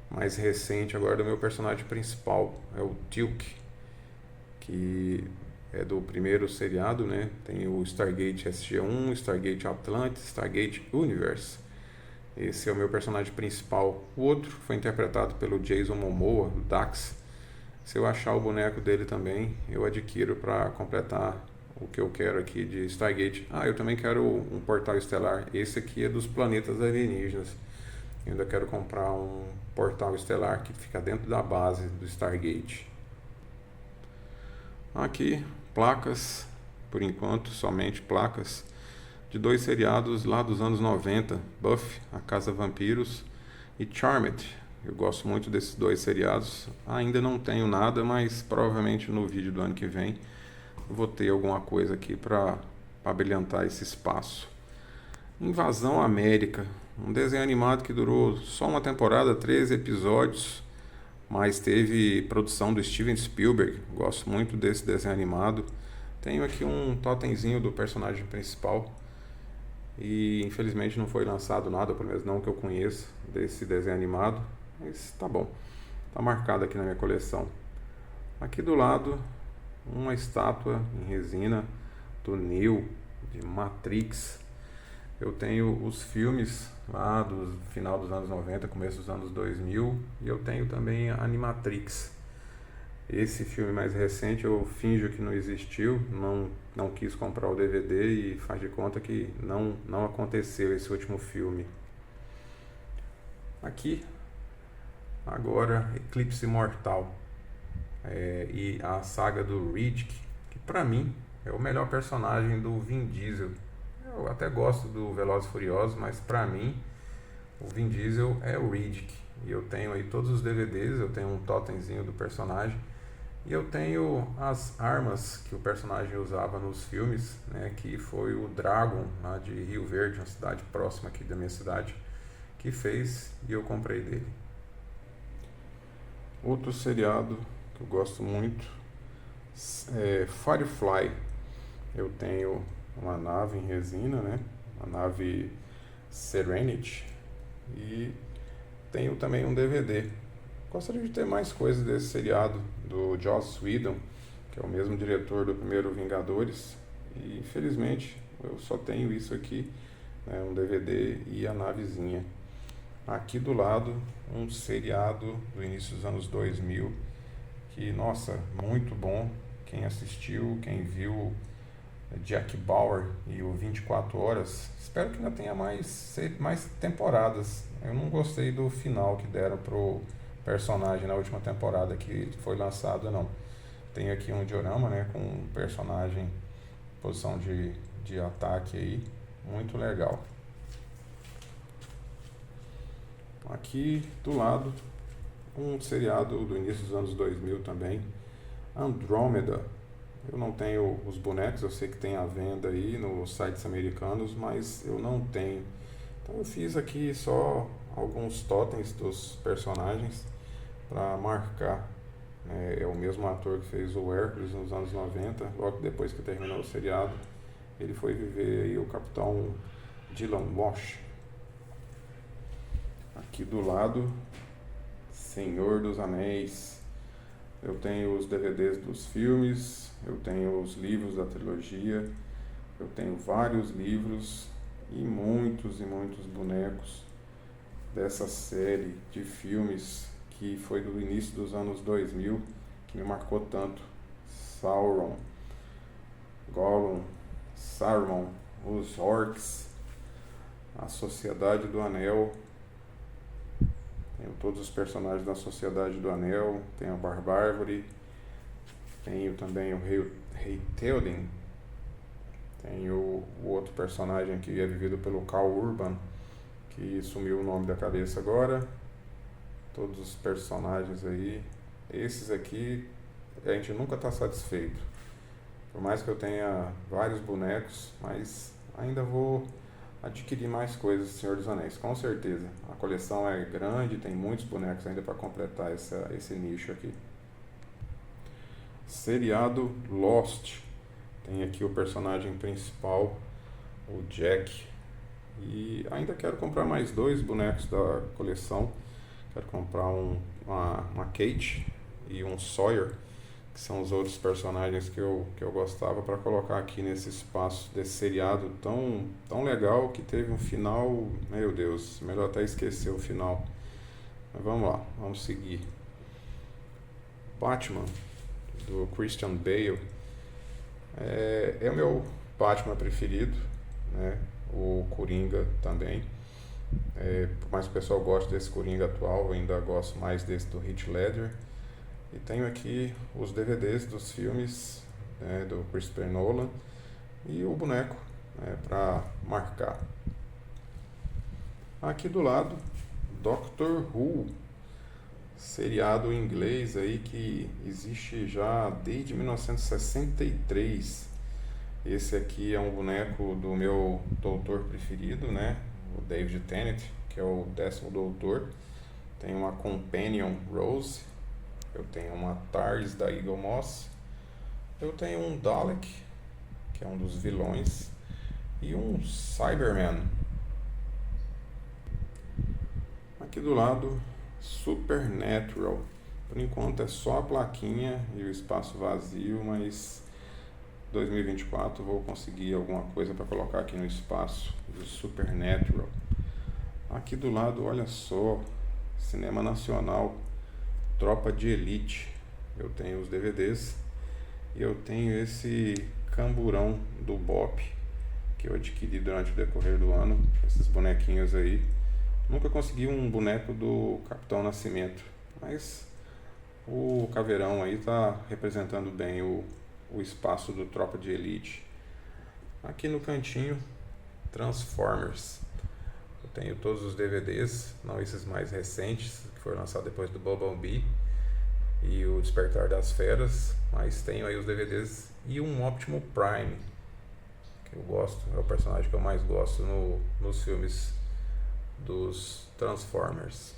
mais recente agora do meu personagem principal, é o Duke, que é do primeiro seriado, né? Tem o Stargate SG-1, Stargate Atlantis, Stargate Universe. Esse é o meu personagem principal. O outro foi interpretado pelo Jason Momoa, o Dax. Se eu achar o boneco dele também, eu adquiro para completar o que eu quero aqui de Stargate. Eu também quero um portal estelar. Esse aqui é dos planetas alienígenas. Eu ainda quero comprar um portal estelar que fica dentro da base do Stargate. Aqui, placas, por enquanto, somente placas de 2 seriados lá dos anos 90, Buffy, a Casa Vampiros e Charmed. Eu gosto muito desses 2 seriados. Ainda não tenho nada, mas provavelmente no vídeo do ano que vem eu vou ter alguma coisa aqui para brilhantar esse espaço. Invasão América, um desenho animado que durou só uma temporada, 13 episódios, mas teve produção do Steven Spielberg. Gosto muito desse desenho animado. Tenho aqui um totemzinho do personagem principal e infelizmente não foi lançado nada, pelo menos não que eu conheça, desse desenho animado, mas tá bom, tá marcado aqui na minha coleção. Aqui do lado, uma estátua em resina do Neo, de Matrix. Eu tenho os filmes lá do final dos anos 90, começo dos anos 2000, e eu tenho também a Animatrix. Esse filme mais recente eu finjo que não existiu, não quis comprar o DVD e faz de conta que não aconteceu esse último filme. Aqui, agora, Eclipse Mortal e a saga do Riddick, que pra mim é o melhor personagem do Vin Diesel. Eu até gosto do Velozes e Furiosos, mas pra mim o Vin Diesel é o Riddick. E eu tenho aí todos os DVDs, eu tenho um totemzinho do personagem. E eu tenho as armas que o personagem usava nos filmes, né, que foi o Dragon, lá de Rio Verde, uma cidade próxima aqui da minha cidade, que fez e eu comprei dele. Outro seriado que eu gosto muito é Firefly. Eu tenho uma nave em resina, né, a nave Serenity, e tenho também um DVD. Gostaria de ter mais coisas desse seriado do Joss Whedon, que é o mesmo diretor do primeiro Vingadores. E infelizmente eu só tenho isso aqui, né, um DVD e a navezinha. Aqui do lado, um seriado do início dos anos 2000, que, nossa, muito bom. Quem assistiu, quem viu Jack Bauer e o 24 Horas, espero que ainda tenha mais temporadas. Eu não gostei do final que deram pro personagem na última temporada que foi lançado, não. Tenho aqui um diorama, né, com um personagem em posição de ataque aí, muito legal. Aqui do lado, um seriado do início dos anos 2000 também, Andrômeda. Eu não tenho os bonecos, eu sei que tem à venda aí nos sites americanos, mas eu não tenho. Então eu fiz aqui só alguns totens dos personagens para marcar. É o mesmo ator que fez o Hércules nos anos 90, logo depois que terminou o seriado, ele foi viver aí o Capitão Dylan Walsh. Aqui do lado, Senhor dos Anéis. Eu tenho os DVDs dos filmes, eu tenho os livros da trilogia, eu tenho vários livros e muitos bonecos dessa série de filmes que foi do início dos anos 2000, que me marcou tanto. Sauron, Gollum, Saruman, os Orcs, a Sociedade do Anel. Tenho todos os personagens da Sociedade do Anel, tenho a Barbárvore, tenho também o Rei Théoden, tenho o outro personagem que é vivido pelo Khal Urban, que sumiu o nome da cabeça agora. Todos os personagens aí, esses aqui a gente nunca está satisfeito. Por mais que eu tenha vários bonecos, mas ainda vou adquirir mais coisas do Senhor dos Anéis, com certeza. A coleção é grande, tem muitos bonecos ainda para completar esse nicho aqui. Seriado Lost. Tem aqui o personagem principal, o Jack. E ainda quero comprar mais 2 bonecos da coleção. Quero comprar uma Kate e um Sawyer, que são os outros personagens que eu gostava, para colocar aqui nesse espaço desse seriado tão legal, que teve um final, meu Deus, melhor até esquecer o final. Mas vamos lá, vamos seguir. Batman, do Christian Bale, é o meu Batman preferido, né? O Coringa também. Por mais que o pessoal goste desse Coringa atual, eu ainda gosto mais desse do Heath Ledger. E tenho aqui os DVDs dos filmes, né, do Christopher Nolan e o boneco, né, para marcar. Aqui do lado, Doctor Who, seriado em inglês aí que existe já desde 1963. Esse aqui é um boneco do meu doutor preferido, né, o David Tennant, que é o 10º doutor. Tem uma Companion Rose. Eu tenho uma TARS da Eagle Moss. Eu tenho um Dalek, que é um dos vilões, e um Cyberman. Aqui do lado, Supernatural. Por enquanto é só a plaquinha e o espaço vazio, mas 2024 vou conseguir alguma coisa para colocar aqui no espaço do Supernatural. Aqui do lado, olha só, cinema nacional, Tropa de Elite. Eu tenho os DVDs e eu tenho esse camburão do Bop que eu adquiri durante o decorrer do ano, esses bonequinhos aí. Nunca consegui um boneco do Capitão Nascimento, mas o caveirão aí tá representando bem o espaço do Tropa de Elite. Aqui no cantinho, Transformers. Eu tenho todos os DVDs, não esses mais recentes, que foram lançados depois do Bumblebee e o Despertar das Feras, mas tenho aí os DVDs e um Optimus Prime, que eu gosto, é o personagem que eu mais gosto nos filmes dos Transformers.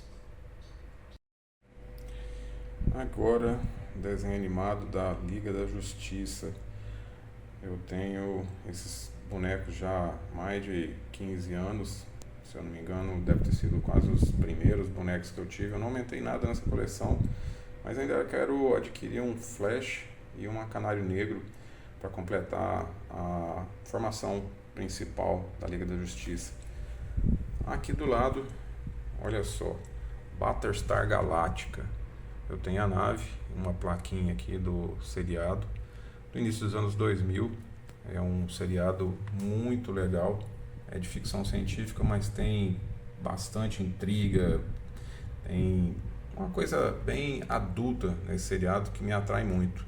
Agora, desenho animado da Liga da Justiça. Eu tenho esses bonecos já há mais de 15 anos, se eu não me engano, deve ter sido quase os primeiros bonecos que eu tive. Eu não aumentei nada nessa coleção, mas ainda quero adquirir um Flash e uma Canário Negro para completar a formação principal da Liga da Justiça. Aqui do lado, olha só, Battlestar Galactica. Eu tenho a nave, uma plaquinha aqui do seriado, do início dos anos 2000. É um seriado muito legal, é de ficção científica, mas tem bastante intriga, tem uma coisa bem adulta nesse seriado que me atrai muito.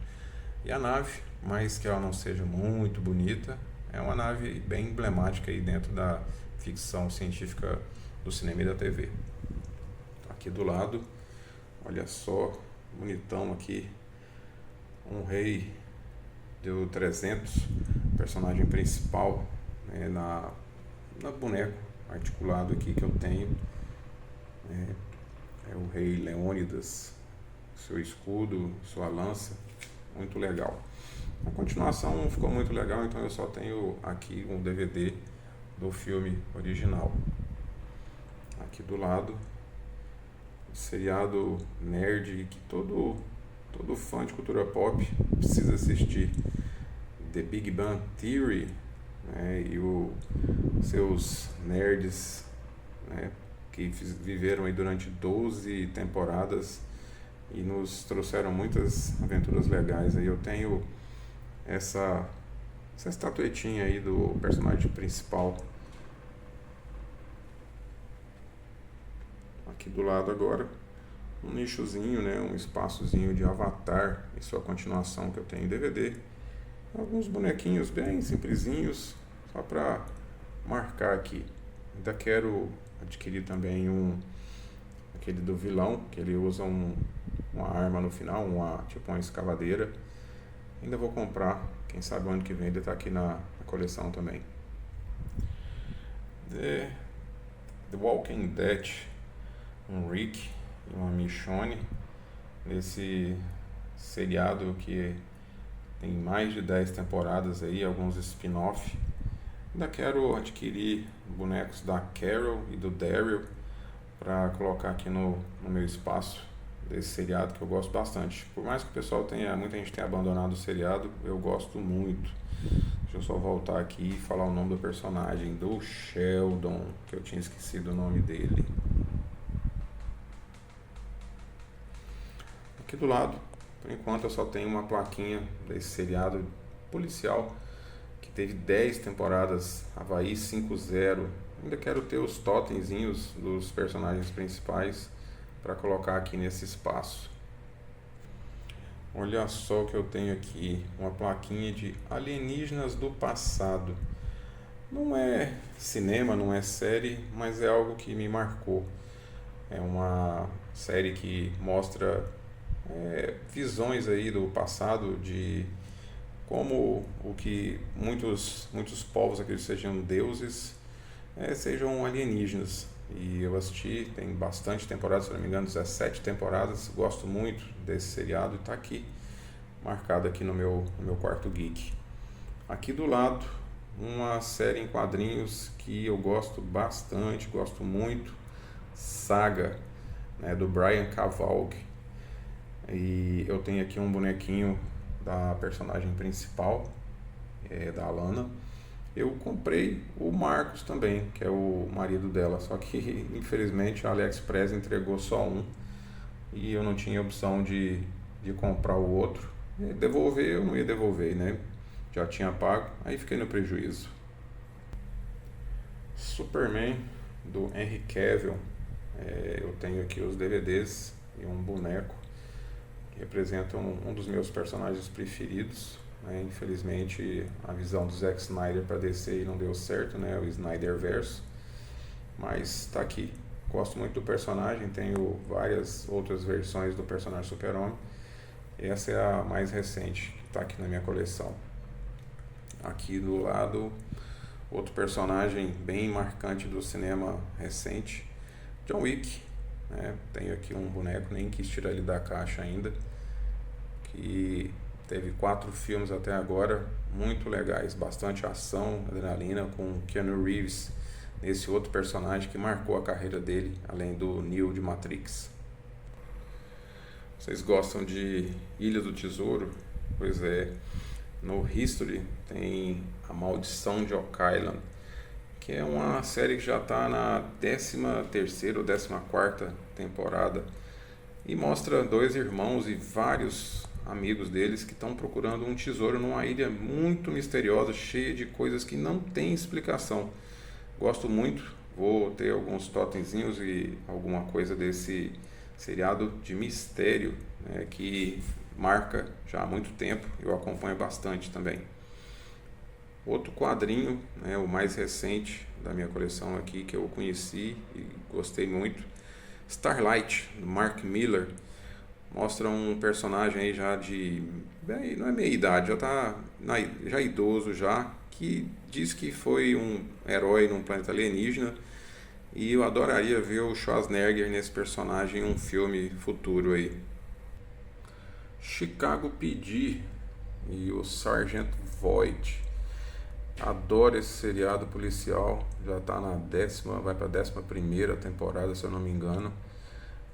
E a nave, mais que ela não seja muito bonita, é uma nave bem emblemática aí dentro da ficção científica do cinema e da TV. Aqui do lado, olha só, bonitão aqui, um rei do 300, personagem principal, né, na boneco articulado aqui que eu tenho, é o rei Leônidas, seu escudo, sua lança, muito legal. A continuação não ficou muito legal, então eu só tenho aqui um DVD do filme original. Aqui do lado, o seriado nerd que todo fã de cultura pop precisa assistir, The Big Bang Theory, né, e seus nerds, né, que viveram aí durante 12 temporadas e nos trouxeram muitas aventuras legais. Aí eu tenho essa estatuetinha aí do personagem principal. Aqui do lado agora, um nichozinho, né, um espaçozinho de Avatar e sua continuação que eu tenho em DVD. Alguns bonequinhos bem simplesinhos, só para marcar aqui. Ainda quero adquirir também aquele do vilão, que ele usa uma arma no final, tipo uma escavadeira. Ainda vou comprar, quem sabe o ano que vem ele está aqui na coleção também. The Walking Dead, um Rick e uma Michonne, nesse seriado que tem mais de 10 temporadas aí, alguns spin-off. Ainda quero adquirir bonecos da Carol e do Daryl para colocar aqui no meu espaço desse seriado que eu gosto bastante. Por mais que o pessoal muita gente tenha abandonado o seriado, eu gosto muito. Deixa eu só voltar aqui e falar o nome do personagem, do Sheldon, que eu tinha esquecido o nome dele. Aqui do lado, por enquanto eu só tenho uma plaquinha desse seriado policial que teve 10 temporadas, Havaí 5-0. Ainda quero ter os totemzinhos dos personagens principais para colocar aqui nesse espaço. Olha só o que eu tenho aqui, uma plaquinha de Alienígenas do Passado. Não é cinema, não é série, mas é algo que me marcou. É uma série que mostra visões aí do passado, de como o que muitos povos acreditam sejam deuses, sejam alienígenas. E eu assisti, tem bastante temporadas, se não me engano 17 temporadas, gosto muito desse seriado e está aqui, marcado aqui no meu quarto geek. Aqui do lado, uma série em quadrinhos que eu gosto bastante, gosto muito, Saga, né, do Brian K. Vaughan. E eu tenho aqui um bonequinho da personagem principal, da Alana. Eu comprei o Marcos também, que é o marido dela, só que infelizmente a AliExpress entregou só um e eu não tinha opção de comprar o outro. E devolver, eu não ia devolver, né? Já tinha pago, aí fiquei no prejuízo. Superman, do Henry Cavill. Eu tenho aqui os DVDs e um boneco que representam um dos meus personagens preferidos. Infelizmente a visão do Zack Snyder para DC não deu certo, né? O Snyderverse, mas está aqui. Gosto muito do personagem, tenho várias outras versões do personagem Super-Homem. Essa é a mais recente que está aqui na minha coleção. Aqui do lado, outro personagem bem marcante do cinema recente, John Wick, né? Tenho aqui um boneco, nem quis tirar ele da caixa ainda, que teve 4 filmes até agora, muito legais, bastante ação, adrenalina, com Keanu Reeves, nesse outro personagem que marcou a carreira dele, além do Neo de Matrix. Vocês gostam de Ilha do Tesouro? Pois é, no History tem A Maldição de Oak Island, que é uma série que já está na 13ª ou 14ª temporada e mostra dois irmãos e vários amigos deles que estão procurando um tesouro numa ilha muito misteriosa, cheia de coisas que não tem explicação. Gosto muito, vou ter alguns totemzinhos e alguma coisa desse seriado de mistério, né, que marca já há muito tempo, eu acompanho bastante também. Outro quadrinho, né, o mais recente da minha coleção aqui, que eu conheci e gostei muito, Starlight, do Mark Millar, mostra um personagem aí já de, bem, não é meia idade, já idoso já, que diz que foi um herói num planeta alienígena, e eu adoraria ver o Schwarzenegger nesse personagem em um filme futuro aí. Chicago PD e o Sargento Voight. Adoro esse seriado policial, já está na vai para a 11ª temporada, se eu não me engano.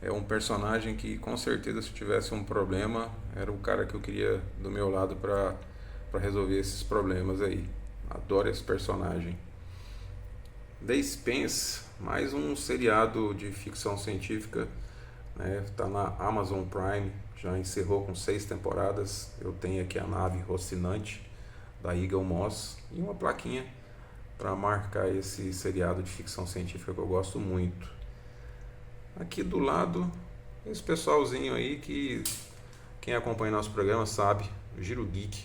É um personagem que, com certeza, se tivesse um problema, era o cara que eu queria do meu lado para resolver esses problemas aí. Adoro esse personagem. The Expanse, mais um seriado de ficção científica, né? Tá na Amazon Prime, já encerrou com 6 temporadas. Eu tenho aqui a nave Rocinante da Eagle Moss e uma plaquinha para marcar esse seriado de ficção científica que eu gosto muito. Aqui do lado, esse pessoalzinho aí que quem acompanha nosso programa sabe, o Giro Geek,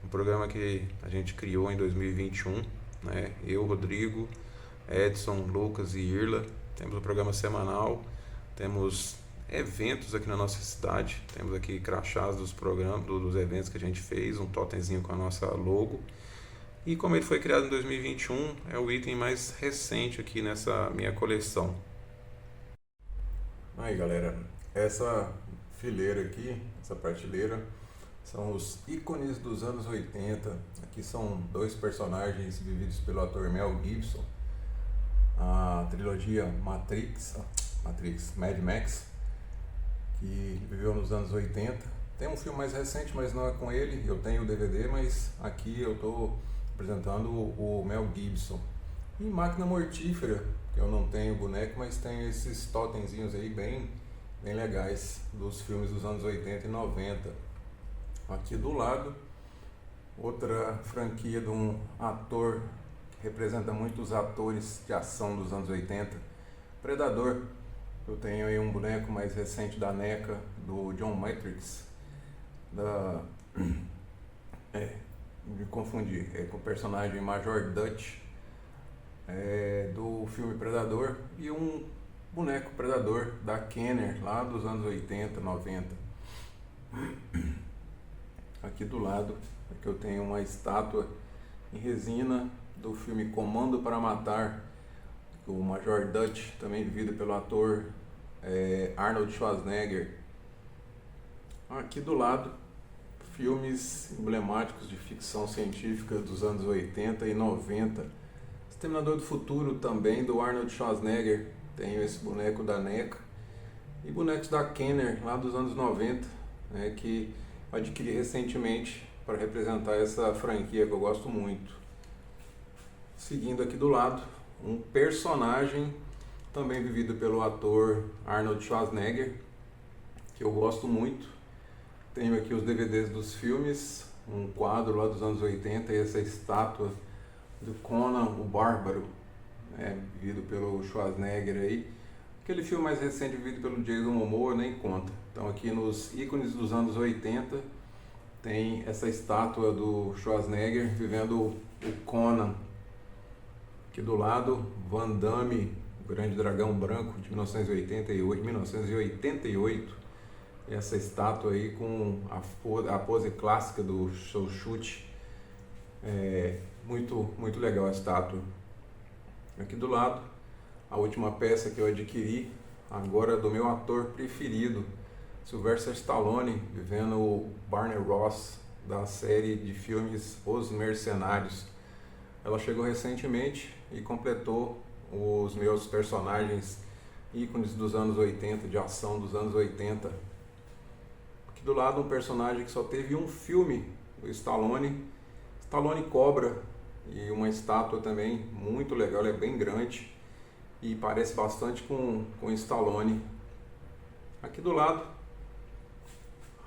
um programa que a gente criou em 2021, né? Eu, Rodrigo, Edson, Lucas e Irla, temos um programa semanal, temos eventos aqui na nossa cidade, temos aqui crachás dos programas, dos eventos que a gente fez, um totemzinho com a nossa logo, e como ele foi criado em 2021, é o item mais recente aqui nessa minha coleção. Aí galera, essa fileira aqui, essa prateleira, são os ícones dos anos 80. Aqui são dois personagens vividos pelo ator Mel Gibson. A trilogia Matrix, Mad Max, que viveu nos anos 80. Tem um filme mais recente, mas não é com ele. Eu tenho o DVD, mas aqui eu estou apresentando o Mel Gibson. E Máquina Mortífera, que eu não tenho boneco, mas tenho esses totemzinhos aí bem legais dos filmes dos anos 80 e 90. Aqui do lado, outra franquia de um ator que representa muitos atores de ação dos anos 80, Predador. Eu tenho aí um boneco mais recente da NECA, do John Matrix, me confundi, com o personagem Major Dutch, do filme Predador, e um boneco Predador da Kenner, lá dos anos 80, 90. Aqui do lado, aqui eu tenho uma estátua em resina do filme Comando para Matar, o Major Dutch, também vivido pelo ator Arnold Schwarzenegger. Aqui do lado, filmes emblemáticos de ficção científica dos anos 80 e 90. Exterminador do Futuro também, do Arnold Schwarzenegger. Tenho esse boneco da NECA. E bonecos da Kenner, lá dos anos 90, né, que eu adquiri recentemente para representar essa franquia que eu gosto muito. Seguindo aqui do lado, um personagem também vivido pelo ator Arnold Schwarzenegger, que eu gosto muito. Tenho aqui os DVDs dos filmes, um quadro lá dos anos 80 e essa estátua do Conan o Bárbaro, vivido pelo Schwarzenegger aí. Aquele filme mais recente vivido pelo Jason Momoa nem conta. Então aqui nos ícones dos anos 80 tem essa estátua do Schwarzenegger vivendo o Conan. Aqui do lado, Van Damme, o Grande Dragão Branco de 1988. Essa estátua aí com a pose clássica do seu chute. Muito legal a estátua. Aqui do lado, a última peça que eu adquiri, agora do meu ator preferido, Sylvester Stallone, vivendo o Barney Ross da série de filmes Os Mercenários. Ela chegou recentemente e completou os meus personagens ícones dos anos 80, de ação dos anos 80. Aqui do lado, um personagem que só teve um filme do Stallone. Stallone cobra e uma estátua também muito legal, ela é bem grande e parece bastante com Stallone. Aqui do lado,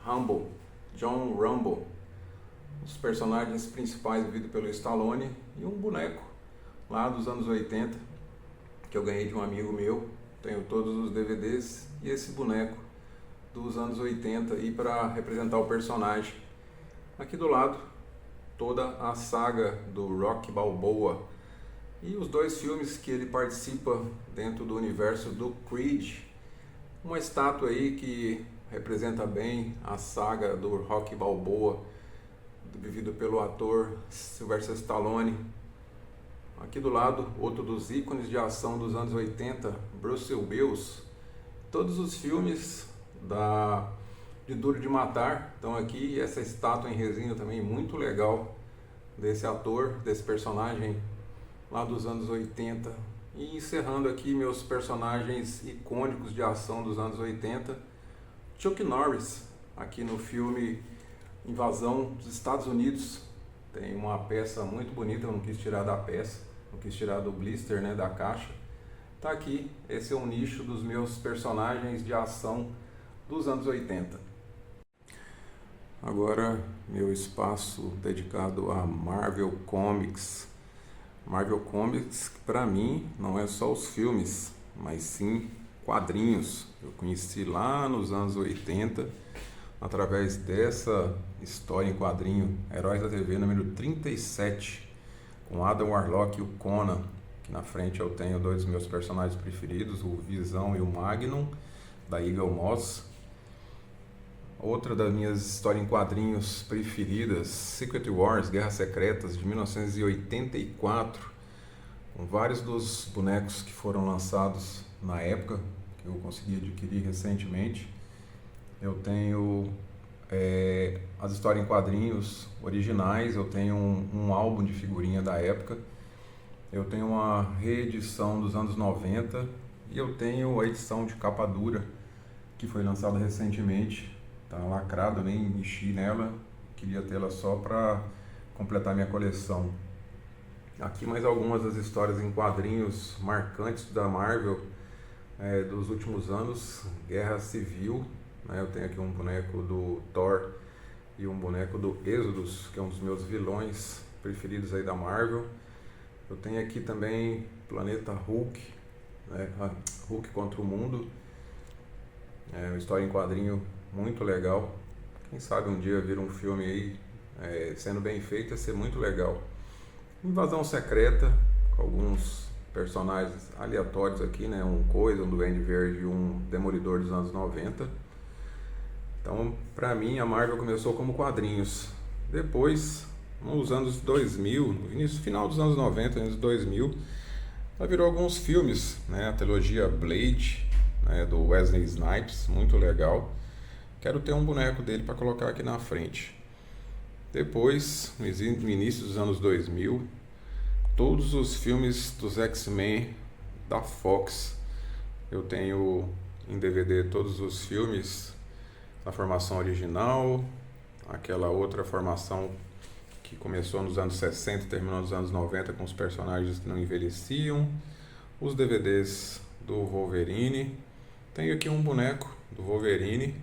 Rambo, John Rambo, os personagens principais vividos pelo Stallone e um boneco lá dos anos 80 que eu ganhei de um amigo meu. Tenho todos os DVDs e esse boneco dos anos 80 aí para representar o personagem. Aqui do lado, toda a saga do Rocky Balboa e os dois filmes que ele participa dentro do universo do Creed. Uma estátua aí que representa bem a saga do Rocky Balboa, vivido pelo ator Sylvester Stallone. Aqui do lado, outro dos ícones de ação dos anos 80, Bruce Willis. Todos os filmes de Duro de Matar estão aqui, e essa estátua em resina também muito legal desse ator, desse personagem lá dos anos 80. E encerrando aqui meus personagens icônicos de ação dos anos 80, Chuck Norris, aqui no filme Invasão dos Estados Unidos. Tem uma peça muito bonita, eu não quis tirar da peça, não quis tirar do blister, né, da caixa. Tá aqui, esse é um nicho dos meus personagens de ação dos anos 80. Agora, meu espaço dedicado a Marvel Comics. Marvel Comics, para mim, não é só os filmes, mas sim quadrinhos. Eu conheci lá nos anos 80, através dessa história em quadrinho, Heróis da TV número 37, com Adam Warlock e o Conan. Aqui na frente eu tenho dois dos meus personagens preferidos, o Visão e o Magnum, da Eagle Moss. Outra das minhas histórias em quadrinhos preferidas, Secret Wars, Guerras Secretas, de 1984, com vários dos bonecos que foram lançados na época, que eu consegui adquirir recentemente. Eu tenho as histórias em quadrinhos originais, eu tenho um álbum de figurinha da época, eu tenho uma reedição dos anos 90 e eu tenho a edição de capa dura, que foi lançada recentemente. Tá lacrado, nem mexi nela, queria tê-la só para completar minha coleção. Aqui mais algumas das histórias em quadrinhos marcantes da Marvel dos últimos anos. Guerra Civil, né? Eu tenho aqui um boneco do Thor e um boneco do Exodus, que é um dos meus vilões preferidos aí da Marvel. Eu tenho aqui também Planeta Hulk, né? Hulk contra o Mundo, uma história em quadrinho muito legal. Quem sabe um dia vir um filme aí sendo bem feito, ia ser muito legal. Invasão Secreta, com alguns personagens aleatórios aqui, né? Um Coisa, um Duende Verde e um Demolidor dos anos 90. Então, pra mim, a Marvel começou como quadrinhos. Depois, nos anos 2000, no início, final dos anos 90, anos 2000, ela virou alguns filmes, né? A trilogia Blade, né? Do Wesley Snipes, muito legal. Quero ter um boneco dele para colocar aqui na frente. Depois, no início dos anos 2000, todos os filmes dos X-Men da Fox. Eu tenho em DVD todos os filmes na formação original, aquela outra formação que começou nos anos 60 e terminou nos anos 90 com os personagens que não envelheciam, os DVDs do Wolverine. Tenho aqui um boneco do Wolverine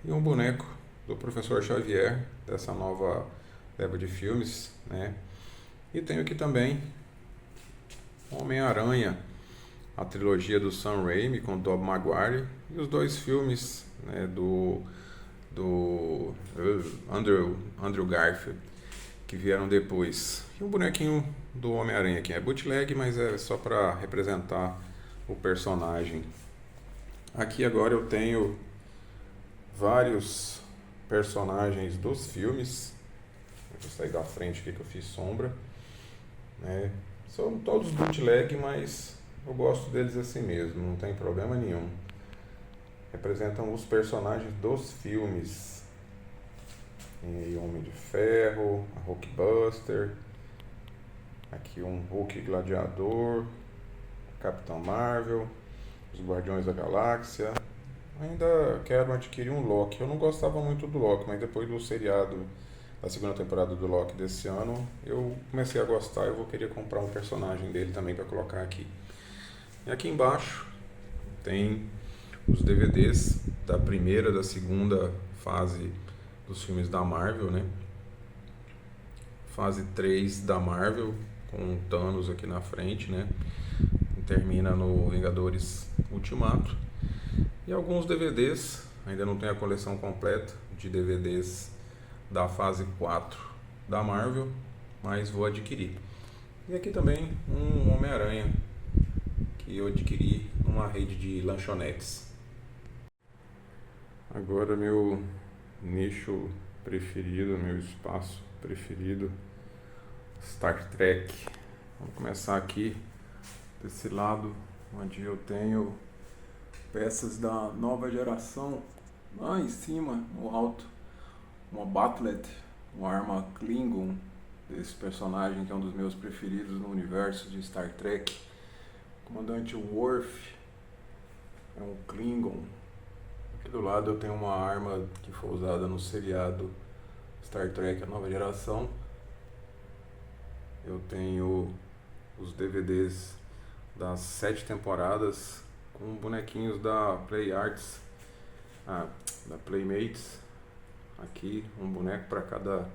e um boneco do Professor Xavier, dessa nova leva de filmes, né? E tenho aqui também Homem-Aranha, a trilogia do Sam Raimi com Tobey Maguire, e os dois filmes, né, do Andrew Garfield, que vieram depois. E um bonequinho do Homem-Aranha aqui, é bootleg, mas é só para representar o personagem. Aqui agora eu tenho vários personagens dos filmes. Vou sair da frente aqui que eu fiz sombra, né? São todos bootleg, mas eu gosto deles assim mesmo, não tem problema nenhum. Representam os personagens dos filmes. Tem aí Homem de Ferro, a Hulkbuster, aqui um Hulk Gladiador, Capitão Marvel, os Guardiões da Galáxia. Ainda quero adquirir um Loki. Eu não gostava muito do Loki, mas depois do seriado da segunda temporada do Loki desse ano, eu comecei a gostar e eu vou querer comprar um personagem dele também para colocar aqui. E aqui embaixo tem os DVDs da primeira e da segunda fase dos filmes da Marvel, né? Fase 3 da Marvel, com o Thanos aqui na frente, né? Termina no Vingadores Ultimato. E alguns DVDs, ainda não tem a coleção completa de DVDs da fase 4 da Marvel, mas vou adquirir. E aqui também um Homem-Aranha que eu adquiri numa rede de lanchonetes. Agora meu nicho preferido, meu espaço preferido, Star Trek. Vamos começar aqui desse lado, onde eu tenho peças da nova geração. Lá em cima, no alto, uma Bat'leth, uma arma Klingon, desse personagem que é um dos meus preferidos no universo de Star Trek. O comandante Worf é um Klingon. Aqui do lado eu tenho uma arma que foi usada no seriado Star Trek, a nova geração. Eu tenho os DVDs das 7 temporadas com bonequinhos da Play Arts, da Playmates. Aqui um boneco para cada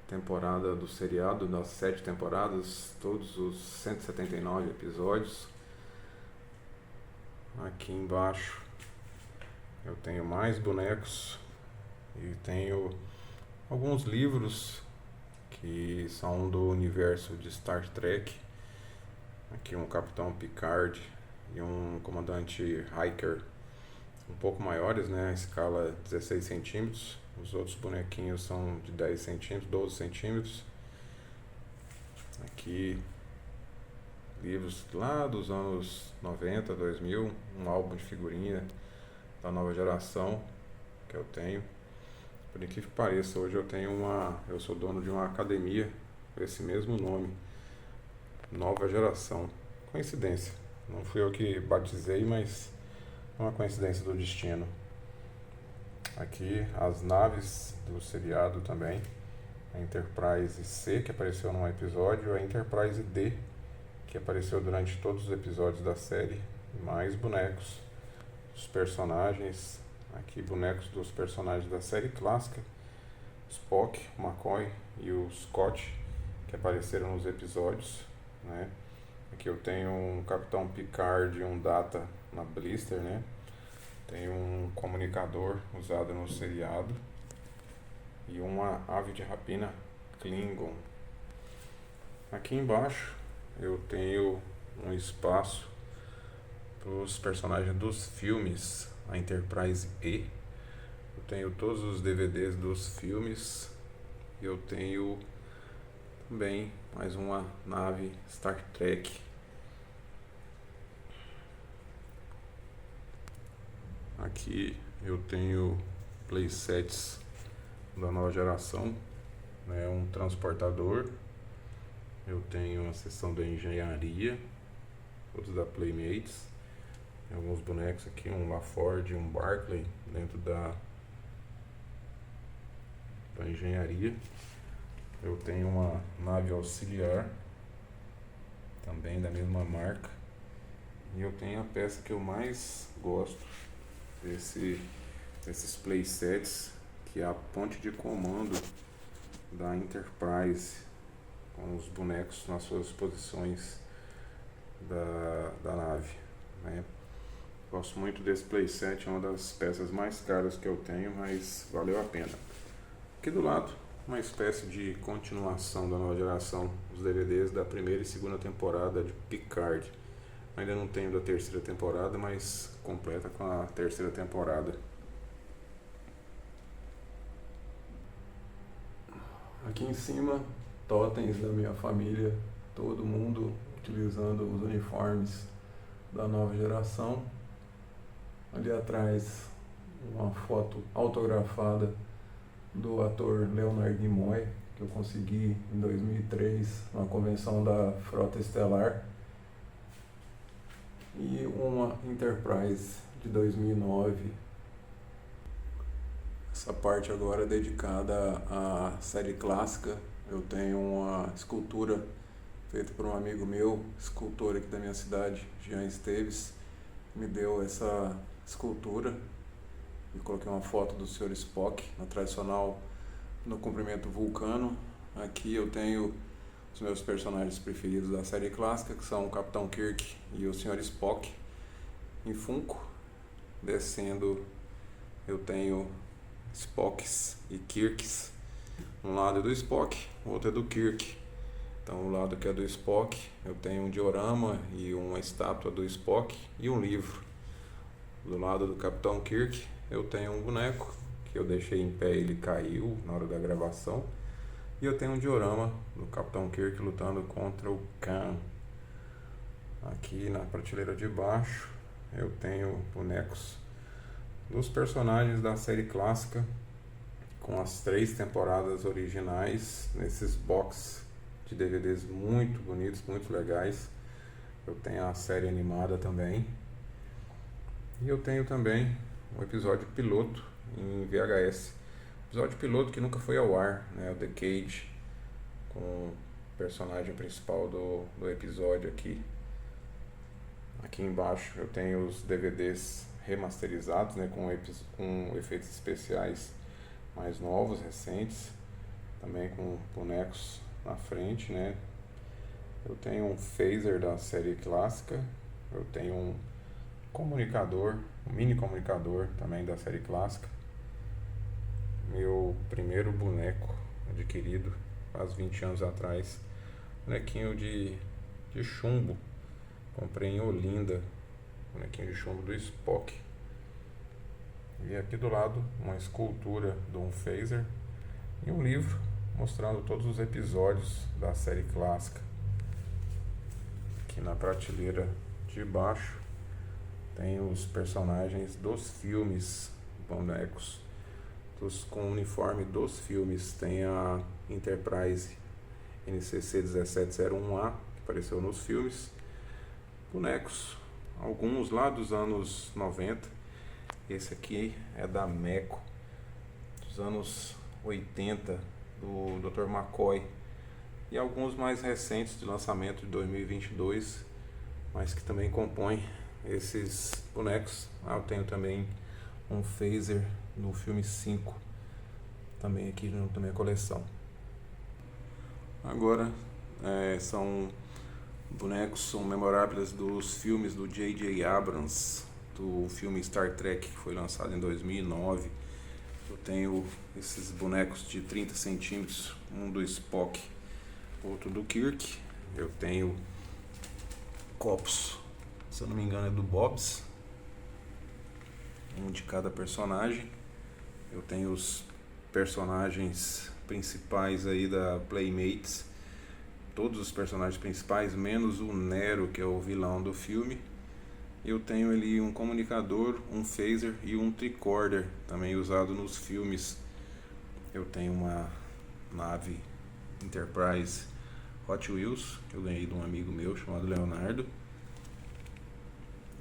temporada do seriado, das 7 temporadas, todos os 179 episódios. Aqui embaixo eu tenho mais bonecos e tenho alguns livros que são do universo de Star Trek. Aqui um Capitão Picard e um Comandante Riker, um pouco maiores, né? A escala 16 centímetros. Os outros bonequinhos são de 10 centímetros, 12 centímetros. Aqui livros lá dos anos 90, 2000, um álbum de figurinha da nova geração que eu tenho. Por incrível que pareça, hoje eu sou dono de uma academia com esse mesmo nome, Nova Geração. Coincidência, não fui eu que batizei, mas é uma coincidência do destino. Aqui as naves do seriado também, a Enterprise C, que apareceu num episódio, a Enterprise D, que apareceu durante todos os episódios da série, e mais bonecos dos personagens. Aqui bonecos dos personagens da série clássica, Spock, McCoy e o Scott, que apareceram nos episódios, né? Aqui eu tenho um Capitão Picard e um Data na blister, né? Tem um comunicador usado no seriado e uma ave de rapina Klingon. Aqui embaixo eu tenho um espaço para os personagens dos filmes, a Enterprise E. Eu tenho todos os DVDs dos filmes e eu tenho também mais uma nave Star Trek. Aqui eu tenho playsets da nova geração, né, um transportador. Eu tenho a seção da engenharia, todos da Playmates. Tem alguns bonecos aqui, um LaForge e um Barclay dentro da engenharia. Eu tenho uma nave auxiliar, também da mesma marca. E eu tenho a peça que eu mais gosto desses playsets, que é a ponte de comando da Enterprise, com os bonecos nas suas posições da nave, né? Gosto muito desse playset, é uma das peças mais caras que eu tenho, mas valeu a pena. Aqui do lado, uma espécie de continuação da nova geração, os DVDs da primeira e segunda temporada de Picard. Ainda não tenho da terceira temporada, mas completa com a terceira temporada. Aqui em cima, totens da minha família, todo mundo utilizando os uniformes da nova geração. Ali atrás, uma foto autografada do ator Leonard Nimoy, que eu consegui em 2003 na convenção da Frota Estelar. E uma Enterprise de 2009. Essa parte agora é dedicada à série clássica. Eu tenho uma escultura feita por um amigo meu, escultor aqui da minha cidade, Jean Esteves, me deu essa escultura e coloquei uma foto do Sr. Spock, na tradicional no comprimento vulcano. Aqui eu tenho os meus personagens preferidos da série clássica, que são o Capitão Kirk e o Sr. Spock, em Funko. Descendo eu tenho Spocks e Kirks. Um lado é do Spock, o outro é do Kirk. Então, o lado que é do Spock, eu tenho um diorama e uma estátua do Spock e um livro. Do lado do Capitão Kirk, eu tenho um boneco que eu deixei em pé, ele caiu na hora da gravação. E eu tenho um diorama do Capitão Kirk lutando contra o Khan. Aqui na prateleira de baixo, eu tenho bonecos dos personagens da série clássica, com as 3 temporadas originais, nesses box de DVDs muito bonitos, muito legais. Eu tenho a série animada também. E eu tenho também um episódio piloto em VHS. Episódio piloto que nunca foi ao ar, né? O The Cage, com o personagem principal do episódio aqui. Aqui embaixo eu tenho os DVDs remasterizados, né? Com efeitos especiais mais novos, recentes. Também com bonecos na frente, né? Eu tenho um phaser da série clássica. Eu tenho um comunicador, um mini comunicador também da série clássica. Meu primeiro boneco adquirido faz 20 anos atrás, bonequinho de chumbo, comprei em Olinda, bonequinho de chumbo do Spock. E aqui do lado uma escultura de um phaser e um livro mostrando todos os episódios da série clássica. Aqui na prateleira de baixo tem os personagens dos filmes, bonecos com o uniforme dos filmes. Tem a Enterprise NCC 1701A, que apareceu nos filmes. Bonecos, alguns lá dos anos 90. Esse aqui é da Meco, dos anos 80, do Dr. McCoy. E alguns mais recentes, de lançamento de 2022, mas que também compõem esses bonecos. Eu tenho também um phaser no filme 5, também aqui na minha coleção. Agora são bonecos, são memoráveis dos filmes do J.J. Abrams, do filme Star Trek, que foi lançado em 2009. Eu tenho esses bonecos de 30 centímetros, um do Spock, outro do Kirk. Eu tenho copos, se eu não me engano é do Bob's, um de cada personagem. Eu tenho os personagens principais aí da Playmates, todos os personagens principais, menos o Nero, que é o vilão do filme. Eu tenho ali um comunicador, um phaser e um tricorder, também usado nos filmes. Eu tenho uma nave Enterprise Hot Wheels, que eu ganhei de um amigo meu chamado Leonardo.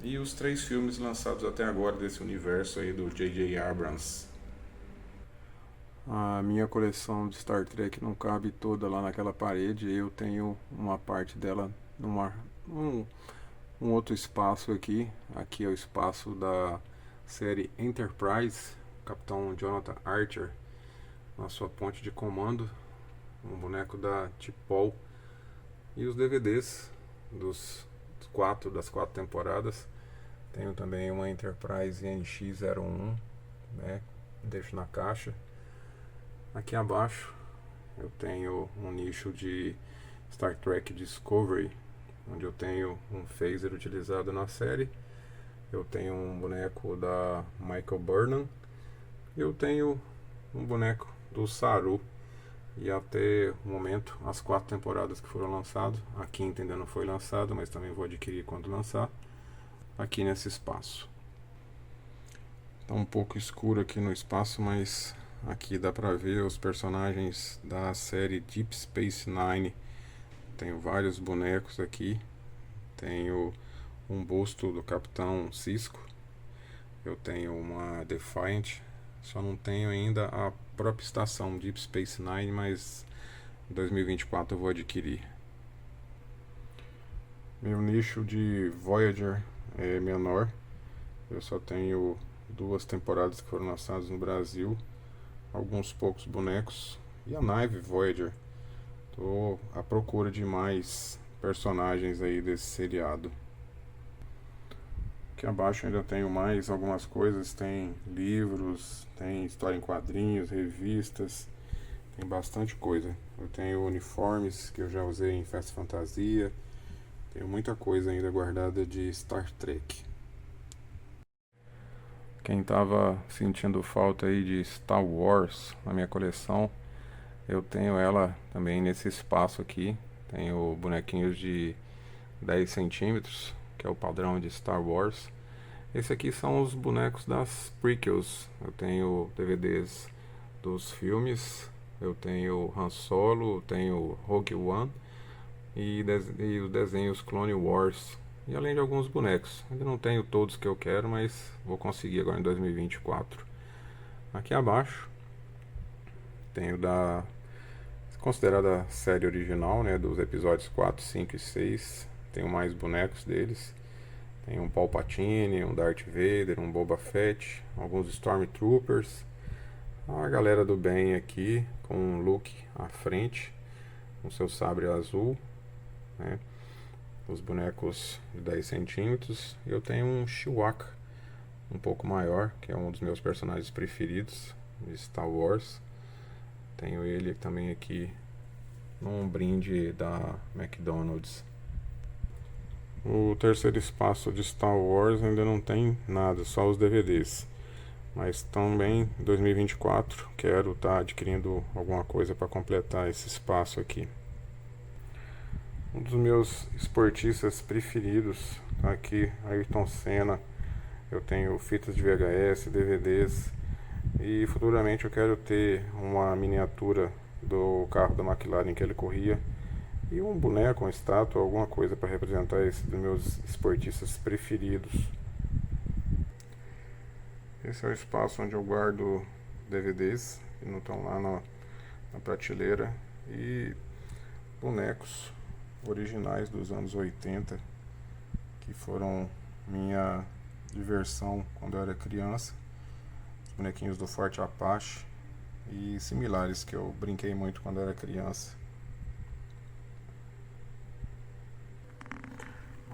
E os 3 filmes lançados até agora desse universo aí do J.J. Abrams. A minha coleção de Star Trek não cabe toda lá naquela parede. Eu tenho uma parte dela um outro espaço aqui. Aqui é o espaço da série Enterprise, Capitão Jonathan Archer na sua ponte de comando, um boneco da T'Pol, e os DVDs das 4 temporadas. Tenho também uma Enterprise NX-01, né? Deixo na caixa. Aqui abaixo eu tenho um nicho de Star Trek Discovery, onde eu tenho um phaser utilizado na série. Eu tenho um boneco da Michael Burnham. Eu tenho um boneco do Saru. E até o momento, as 4 temporadas que foram lançadas. A quinta ainda não foi lançada, mas também vou adquirir quando lançar. Aqui nesse espaço. Tá um pouco escuro aqui no espaço, mas aqui dá pra ver os personagens da série Deep Space Nine. Tenho vários bonecos aqui. Tenho um busto do Capitão Sisko. Eu tenho uma Defiant Só não tenho ainda a própria estação Deep Space Nine, mas em 2024 eu vou adquirir. Meu nicho de Voyager é menor. Eu só tenho 2 temporadas que foram lançadas no Brasil, alguns poucos bonecos e a nave Voyager. Tô à procura de mais personagens aí desse seriado. Aqui abaixo ainda tenho mais algumas coisas, tem livros, tem história em quadrinhos, revistas, tem bastante coisa. Eu tenho uniformes que eu já usei em festa fantasia, tenho muita coisa ainda guardada de Star Trek. Quem estava sentindo falta aí de Star Wars na minha coleção, eu tenho ela também nesse espaço aqui. Tenho bonequinhos de 10 centímetros, que é o padrão de Star Wars. Esse aqui são os bonecos das prequels. Eu tenho DVDs dos filmes, eu tenho Han Solo, eu tenho Rogue One e os desenhos Clone Wars. E além de alguns bonecos. Ainda não tenho todos que eu quero, mas vou conseguir agora em 2024. Aqui abaixo tenho considerada a série original, né, dos episódios 4, 5 e 6. Tenho mais bonecos deles. Tem um Palpatine, um Darth Vader, um Boba Fett, alguns Stormtroopers, a galera do bem aqui com um Luke à frente, com seu sabre azul, né? Os bonecos de 10 centímetros. Eu tenho um Chewbacca um pouco maior, que é um dos meus personagens preferidos de Star Wars. Tenho ele também aqui num brinde da McDonald's. O terceiro espaço de Star Wars ainda não tem nada, só os DVDs. Mas também em 2024 quero estar adquirindo alguma coisa para completar esse espaço aqui. Um dos meus esportistas preferidos tá aqui, Ayrton Senna. Eu tenho fitas de VHS, DVDs e futuramente eu quero ter uma miniatura do carro da McLaren que ele corria. E um boneco, uma estátua, alguma coisa para representar esse dos meus esportistas preferidos. Esse é o espaço onde eu guardo DVDs, que não estão lá na prateleira, e bonecos originais dos anos 80, que foram minha diversão quando eu era criança. Os bonequinhos do Forte Apache e similares que eu brinquei muito quando eu era criança.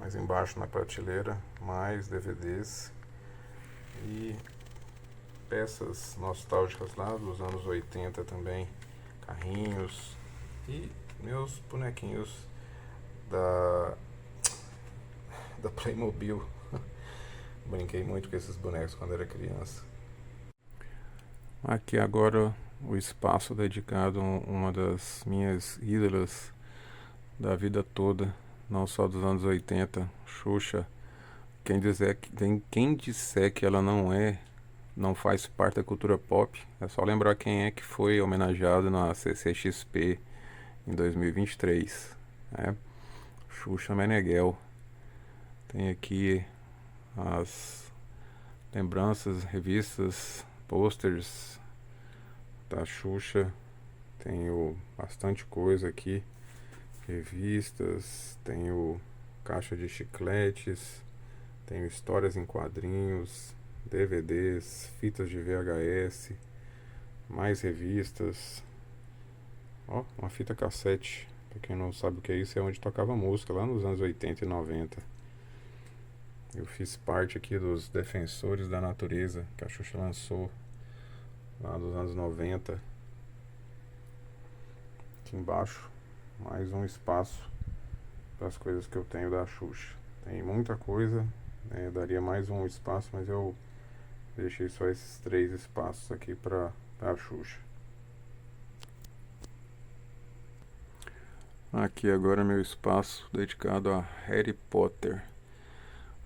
Mais embaixo na prateleira, mais DVDs e peças nostálgicas lá dos anos 80 também, carrinhos e meus bonequinhos da Playmobil. Brinquei muito com esses bonecos quando era criança. Aqui agora o espaço dedicado a uma das minhas ídolas da vida toda, não só dos anos 80, Xuxa. Quem disser que ela não faz parte da cultura pop, é só lembrar quem é que foi homenageado na CCXP em 2023, né? Xuxa Meneghel. Tem aqui as lembranças, revistas, posters da Xuxa. Tenho bastante coisa aqui. Revistas, tenho caixa de chicletes, tenho histórias em quadrinhos, DVDs, fitas de VHS, mais revistas. Ó, uma fita cassete. Pra quem não sabe o que é isso, é onde tocava música lá nos anos 80 e 90. Eu fiz parte aqui dos Defensores da Natureza, que a Xuxa lançou lá nos anos 90. Aqui embaixo, mais um espaço para as coisas que eu tenho da Xuxa. Tem muita coisa, né? Daria mais um espaço, mas eu deixei só esses 3 espaços aqui para a Xuxa. Aqui agora é meu espaço dedicado a Harry Potter.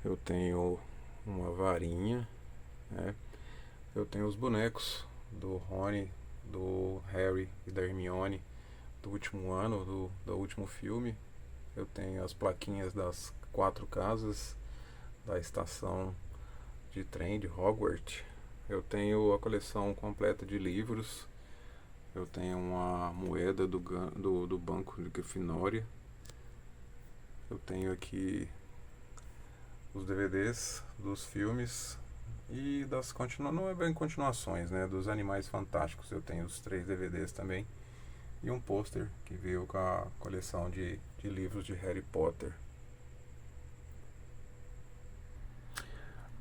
Eu tenho uma varinha, né? Eu tenho os bonecos do Rony, do Harry e da Hermione do último ano, do último filme. Eu tenho as plaquinhas das 4 casas da estação de trem de Hogwarts. Eu tenho a coleção completa de livros. Eu tenho uma moeda do Banco de Grifinória. Eu tenho aqui os DVDs dos filmes e das não é bem continuações, né? Dos Animais Fantásticos. Eu tenho os 3 DVDs também. E um pôster que veio com a coleção de livros de Harry Potter.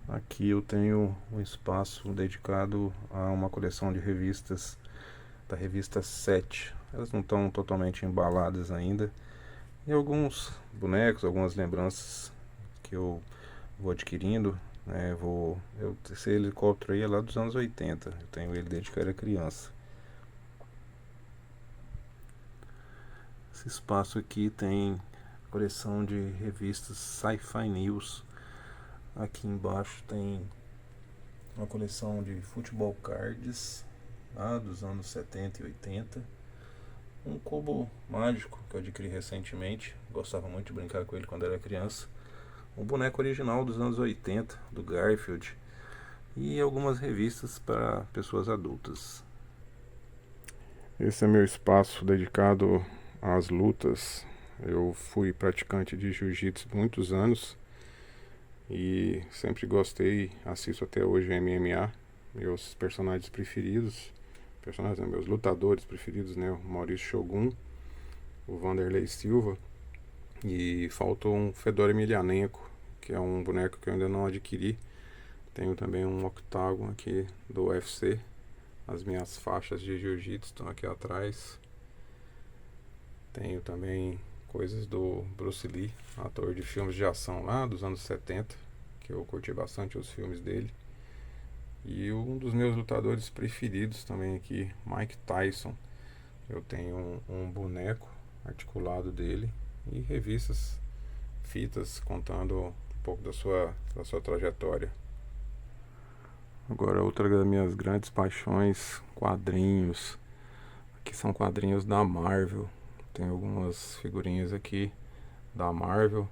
Aqui eu tenho um espaço dedicado a uma coleção de revistas da revista 7. Elas não estão totalmente embaladas ainda. E alguns bonecos, algumas lembranças que eu vou adquirindo. Né? Esse helicóptero aí é lá dos anos 80. Eu tenho ele desde que eu era criança. Esse espaço aqui tem coleção de revistas Sci-Fi News. Aqui embaixo tem uma coleção de futebol cards lá dos anos 70 e 80. Um cubo mágico que eu adquiri recentemente. Gostava muito de brincar com ele quando era criança. Um boneco original dos anos 80, do Garfield. E algumas revistas para pessoas adultas. Esse é meu espaço dedicado às lutas. Eu fui praticante de jiu-jitsu muitos anos e sempre gostei, assisto até hoje MMA. Meus personagens preferidos, meus lutadores preferidos, né? O Maurício Shogun, o Vanderlei Silva, e faltou um Fedor Emelianenko, que é um boneco que eu ainda não adquiri. Tenho também um octágono aqui do UFC. As minhas faixas de jiu-jitsu estão aqui atrás. Tenho também coisas do Bruce Lee, ator de filmes de ação lá dos anos 70, que eu curti bastante os filmes dele. E um dos meus lutadores preferidos também aqui, Mike Tyson. Eu tenho um boneco articulado dele e revistas, fitas contando um pouco da sua trajetória. Agora, outra das minhas grandes paixões, quadrinhos. Aqui são quadrinhos da Marvel. Tem algumas figurinhas aqui da Marvel,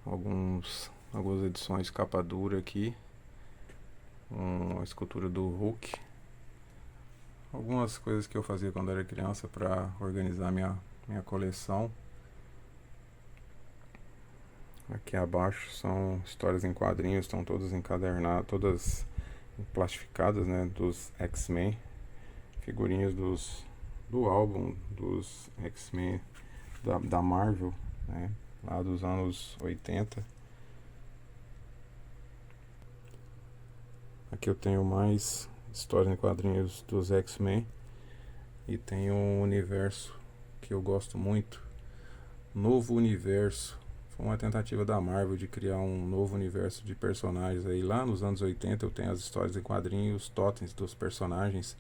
algumas edições de capa dura aqui, uma escultura do Hulk, algumas coisas que eu fazia quando era criança para organizar minha coleção. Aqui abaixo são histórias em quadrinhos, estão todas encadernadas, todas plastificadas, né, dos X-Men, figurinhas do álbum dos X-Men da Marvel, né, lá dos anos 80. Aqui eu tenho mais histórias em quadrinhos dos X-Men e tem um universo que eu gosto muito, Novo Universo. Foi uma tentativa da Marvel de criar um novo universo de personagens aí. Lá nos anos 80 eu tenho as histórias em quadrinhos, os totens dos personagens,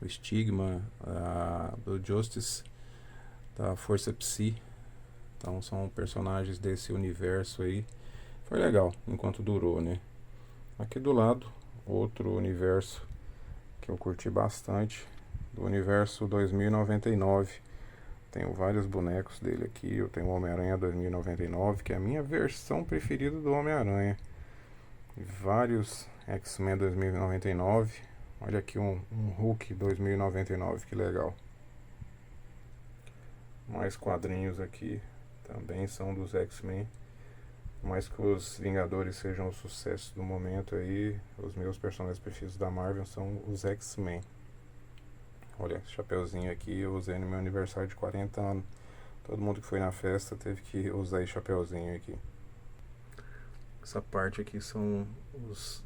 o Stigma, do Justice, da Força Psi. Então são personagens desse universo aí. Foi legal enquanto durou, né? Aqui do lado, outro universo que eu curti bastante, do universo 2099. Tenho vários bonecos dele aqui. Eu tenho o Homem-Aranha 2099, que é a minha versão preferida do Homem-Aranha. Vários X-Men 2099. Olha aqui um Hulk 2099, que legal. Mais quadrinhos aqui, também são dos X-Men. Mais que os Vingadores sejam o sucesso do momento aí, os meus personagens preferidos da Marvel são os X-Men. Olha, esse chapeuzinho aqui eu usei no meu aniversário de 40 anos. Todo mundo que foi na festa teve que usar esse chapeuzinho aqui. Essa parte aqui são os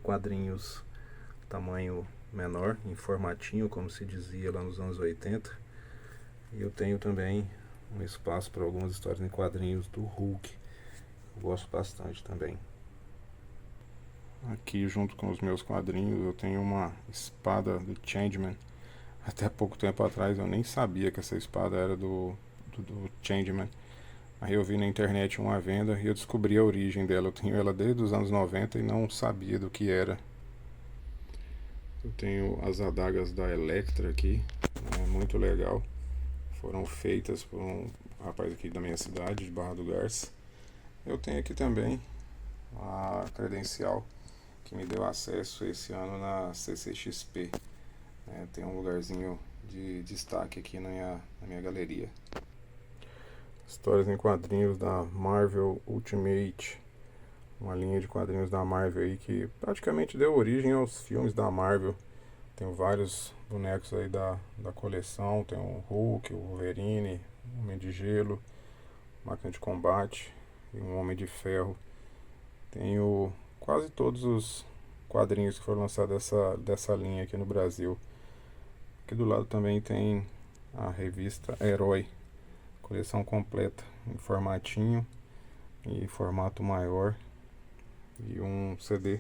quadrinhos tamanho menor, em formatinho, como se dizia lá nos anos 80. E eu tenho também um espaço para algumas histórias em quadrinhos do Hulk. Eu gosto bastante também. Aqui, junto com os meus quadrinhos, eu tenho uma espada do Changeman. Até pouco tempo atrás eu nem sabia que essa espada era do Changeman. Aí eu vi na internet uma venda e eu descobri a origem dela. Eu tenho ela desde os anos 90 e não sabia do que era. Eu tenho as adagas da Electra aqui, né, muito legal. Foram feitas por um rapaz aqui da minha cidade, de Barra do Garça. Eu tenho aqui também a credencial que me deu acesso esse ano na CCXP. Tem um lugarzinho de destaque aqui na minha galeria. Histórias em quadrinhos da Marvel Ultimate, uma linha de quadrinhos da Marvel aí que praticamente deu origem aos filmes da Marvel. Tem vários bonecos aí da coleção, tem o Hulk, o Wolverine, o Homem de Gelo, Máquina de Combate e um Homem de Ferro. Tenho quase todos os quadrinhos que foram lançados dessa linha aqui no Brasil. Aqui do lado também tem a revista Herói, coleção completa em formatinho e formato maior, e um CD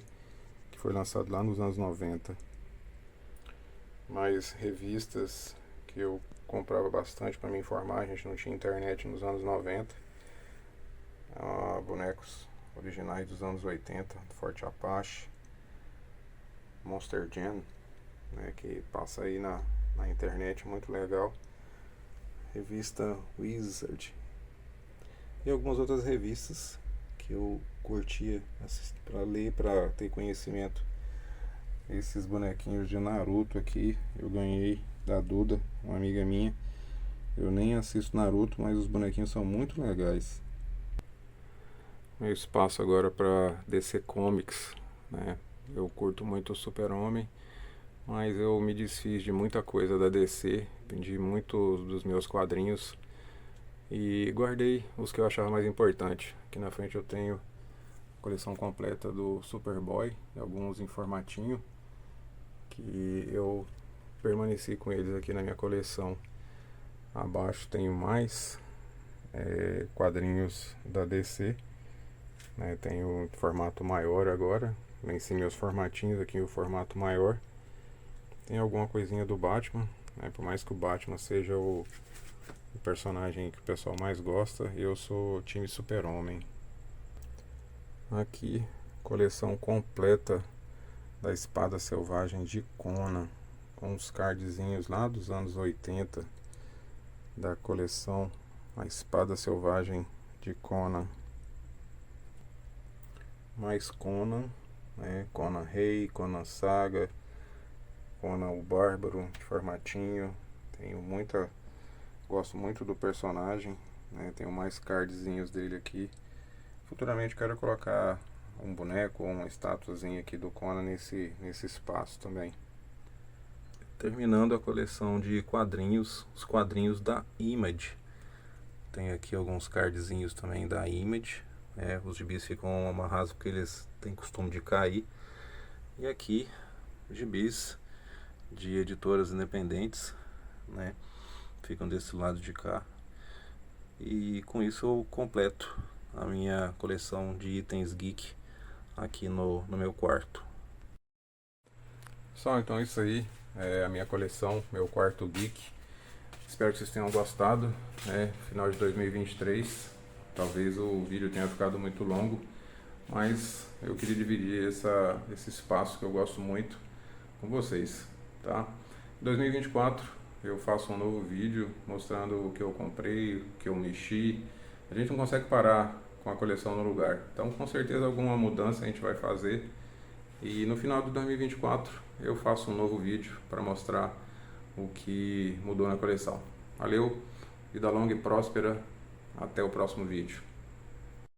que foi lançado lá nos anos 90. Mais revistas que eu comprava bastante para me informar, a gente não tinha internet nos anos 90. Bonecos originais dos anos 80, do Forte Apache, Monster Jam, que passa aí na internet, muito legal. Revista Wizard e algumas outras revistas que eu curtia para ler, para ter conhecimento. Esses bonequinhos de Naruto aqui eu ganhei da Duda, uma amiga minha. Eu nem assisto Naruto, mas os bonequinhos são muito legais. Meu espaço agora para DC Comics, Eu curto muito o Super-Homem, mas eu me desfiz de muita coisa da DC, vendi muitos dos meus quadrinhos e guardei os que eu achava mais importante. Aqui na frente eu tenho a coleção completa do Superboy, alguns em formatinho, que eu permaneci com eles aqui na minha coleção. Abaixo tenho mais quadrinhos da DC, tenho em formato maior agora, lá em cima os formatinhos, aqui o formato maior. Tem alguma coisinha do Batman, por mais que o Batman seja o personagem que o pessoal mais gosta, eu sou time Super-Homem. Aqui, coleção completa da Espada Selvagem de Conan, com os cardzinhos lá dos anos 80 da coleção A Espada Selvagem de Conan. Mais Conan, Conan Rei, Conan Saga, Conan o Bárbaro de formatinho. Gosto muito do personagem, tenho mais cardzinhos dele aqui. Futuramente quero colocar um boneco ou uma estatuazinha aqui do Conan nesse espaço também. Terminando a coleção de quadrinhos, os quadrinhos da Image. Tem aqui alguns cardzinhos também da Image. Os gibis ficam amarrados porque eles têm costume de cair. E aqui, gibis de editoras independentes, ficam desse lado de cá. E com isso eu completo a minha coleção de itens geek aqui no meu quarto. Pessoal, então é isso aí, é a minha coleção, meu quarto geek. Espero que vocês tenham gostado, final de 2023. Talvez o vídeo tenha ficado muito longo, mas eu queria dividir esse espaço que eu gosto muito com vocês, tá? Em 2024 eu faço um novo vídeo mostrando o que eu comprei, o que eu mexi. A gente não consegue parar com a coleção no lugar, então com certeza alguma mudança a gente vai fazer. E no final de 2024 eu faço um novo vídeo para mostrar o que mudou na coleção. Valeu, vida longa e próspera, até o próximo vídeo.